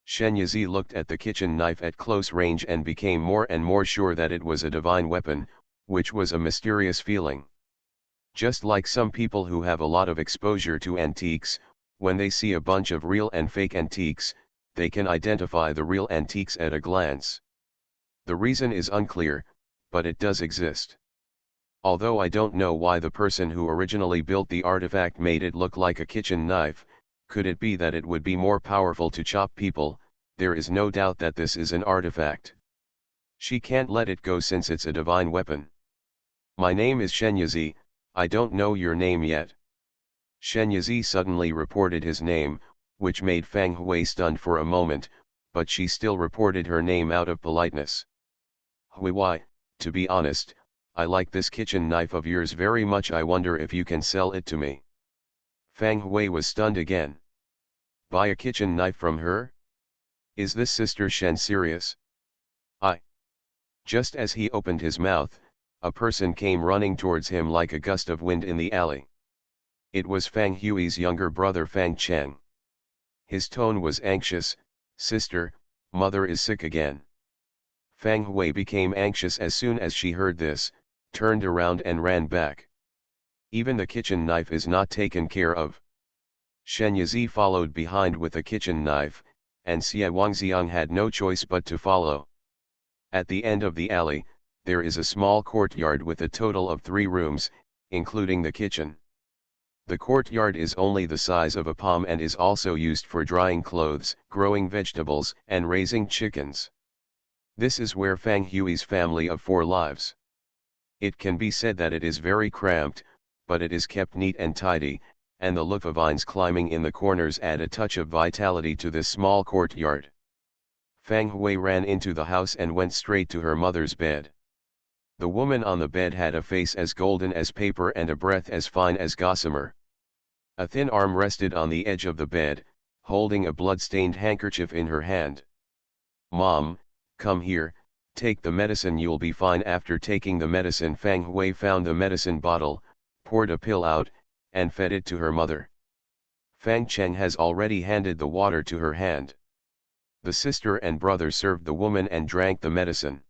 Shen Yizi looked at the kitchen knife at close range and became more and more sure that it was a divine weapon, which was a mysterious feeling. Just like some people who have a lot of exposure to antiques, when they see a bunch of real and fake antiques, they can identify the real antiques at a glance. The reason is unclear, but it does exist. Although I don't know why the person who originally built the artifact made it look like a kitchen knife, could it be that it would be more powerful to chop people? There is no doubt that this is an artifact. She can't let it go since it's a divine weapon. My name is Shen Yizi, I don't know your name yet. Shen Yizi suddenly reported his name, which made Fang Hui stunned for a moment, but she still reported her name out of politeness. Hui Wai, to be honest, I like this kitchen knife of yours very much. I wonder if you can sell it to me. Fang Hui was stunned again. Buy a kitchen knife from her? Is this Sister Shen serious? Just as he opened his mouth, a person came running towards him like a gust of wind in the alley. It was Fang Hui's younger brother Fang Cheng. His tone was anxious. Sister, mother is sick again. Fang Hui became anxious as soon as she heard this, turned around and ran back. Even the kitchen knife is not taken care of. Shen Yizi followed behind with a kitchen knife, and Xie Wangxiang had no choice but to follow. At the end of the alley, there is a small courtyard with a total of 3 rooms, including the kitchen. The courtyard is only the size of a palm and is also used for drying clothes, growing vegetables, and raising chickens. This is where Fang Hui's family of 4 lives. It can be said that it is very cramped, but it is kept neat and tidy, and the look of vines climbing in the corners add a touch of vitality to this small courtyard. Fang Hui ran into the house and went straight to her mother's bed. The woman on the bed had a face as golden as paper and a breath as fine as gossamer. A thin arm rested on the edge of the bed, holding a blood-stained handkerchief in her hand. "Mom, come here, take the medicine, you'll be fine." After taking the medicine, Fang Hui found the medicine bottle, poured a pill out, and fed it to her mother. Fang Cheng has already handed the water to her hand. The sister and brother served the woman and drank the medicine.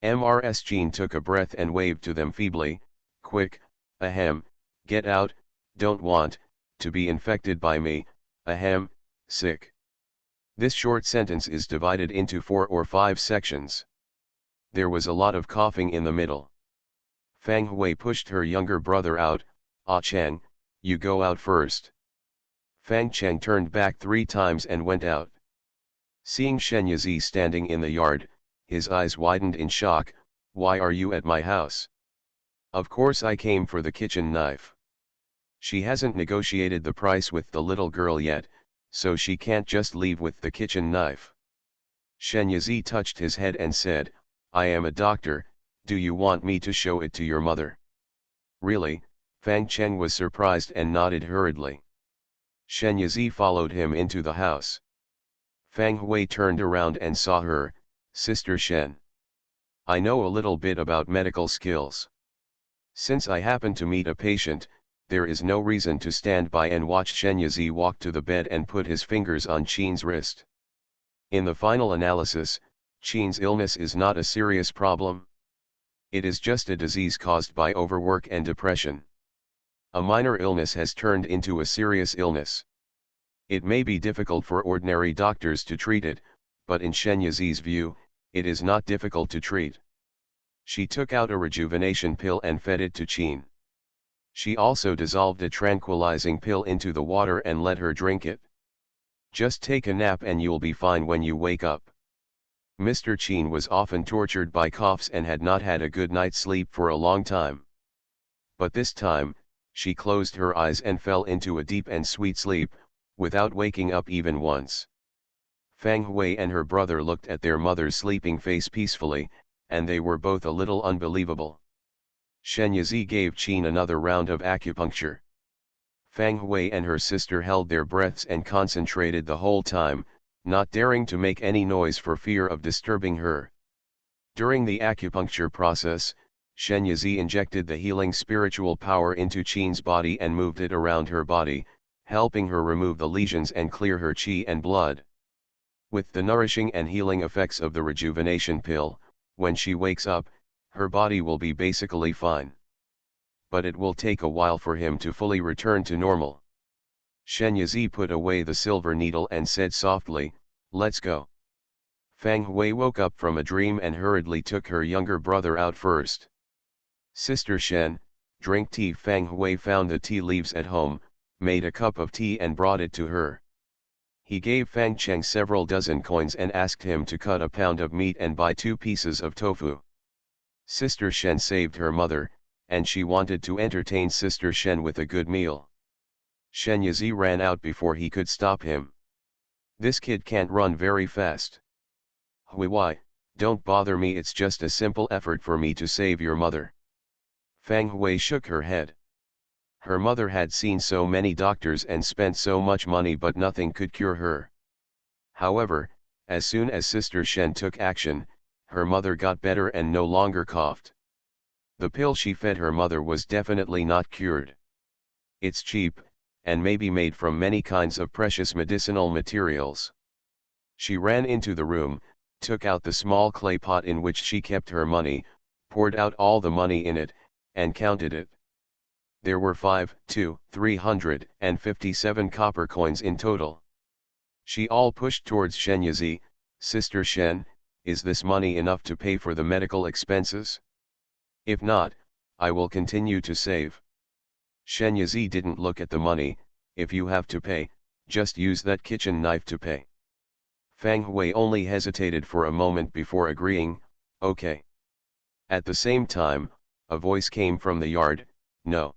Mrs. Jean took a breath and waved to them feebly, "Quick, ahem, get out, don't want to be infected by me, ahem, sick." This short sentence is divided into 4 or 5 sections. There was a lot of coughing in the middle. Fang Hui pushed her younger brother out. "Ah Cheng, you go out first." Fang Cheng turned back 3 times and went out. Seeing Shen Yizi standing in the yard, his eyes widened in shock. "Why are you at my house?" "Of course I came for the kitchen knife. She hasn't negotiated the price with the little girl yet, so she can't just leave with the kitchen knife." Shen Yizi touched his head and said, "I am a doctor, do you want me to show it to your mother?" "Really?" Fang Cheng was surprised and nodded hurriedly. Shen Yizi followed him into the house. Fang Hui turned around and saw her. "Sister Shen, I know a little bit about medical skills. Since I happen to meet a patient, there is no reason to stand by and watch." Shen Yizi walked to the bed and put his fingers on Qin's wrist. In the final analysis, Qin's illness is not a serious problem. It is just a disease caused by overwork and depression. A minor illness has turned into a serious illness. It may be difficult for ordinary doctors to treat it, but in Shen Yizi's view, it is not difficult to treat. She took out a rejuvenation pill and fed it to Qin. She also dissolved a tranquilizing pill into the water and let her drink it. "Just take a nap and you'll be fine when you wake up." Mr. Qin was often tortured by coughs and had not had a good night's sleep for a long time. But this time, she closed her eyes and fell into a deep and sweet sleep, without waking up even once. Fang Hui and her brother looked at their mother's sleeping face peacefully, and they were both a little unbelievable. Shen Yizi gave Qin another round of acupuncture. Fang Hui and her sister held their breaths and concentrated the whole time, not daring to make any noise for fear of disturbing her. During the acupuncture process, Shen Yizi injected the healing spiritual power into Qin's body and moved it around her body, helping her remove the lesions and clear her qi and blood. With the nourishing and healing effects of the rejuvenation pill, when she wakes up, her body will be basically fine. But it will take a while for him to fully return to normal. Shen Yizi put away the silver needle and said softly, "Let's go." Fang Hui woke up from a dream and hurriedly took her younger brother out first. "Sister Shen, drink tea." Fang Hui found the tea leaves at home, made a cup of tea and brought it to her. He gave Fang Cheng several dozen coins and asked him to cut a pound of meat and buy 2 pieces of tofu. Sister Shen saved her mother, and she wanted to entertain Sister Shen with a good meal. Shen Yizi ran out before he could stop him. "This kid can't run very fast." "Hui, why, don't bother me, it's just a simple effort for me to save your mother." Fang Hui shook her head. Her mother had seen so many doctors and spent so much money, but nothing could cure her. However, as soon as Sister Shen took action, her mother got better and no longer coughed. The pill she fed her mother was definitely not cured. It's cheap, and may be made from many kinds of precious medicinal materials. She ran into the room, took out the small clay pot in which she kept her money, poured out all the money in it, and counted it. There were 357 copper coins in total. She all pushed towards Shen Yizi. "Sister Shen, is this money enough to pay for the medical expenses? If not, I will continue to save." Shen Yizi didn't look at the money. If you have to pay, just use that kitchen knife to pay. Fang Hui only hesitated for a moment before agreeing, okay. At the same time, a voice came from the yard, no.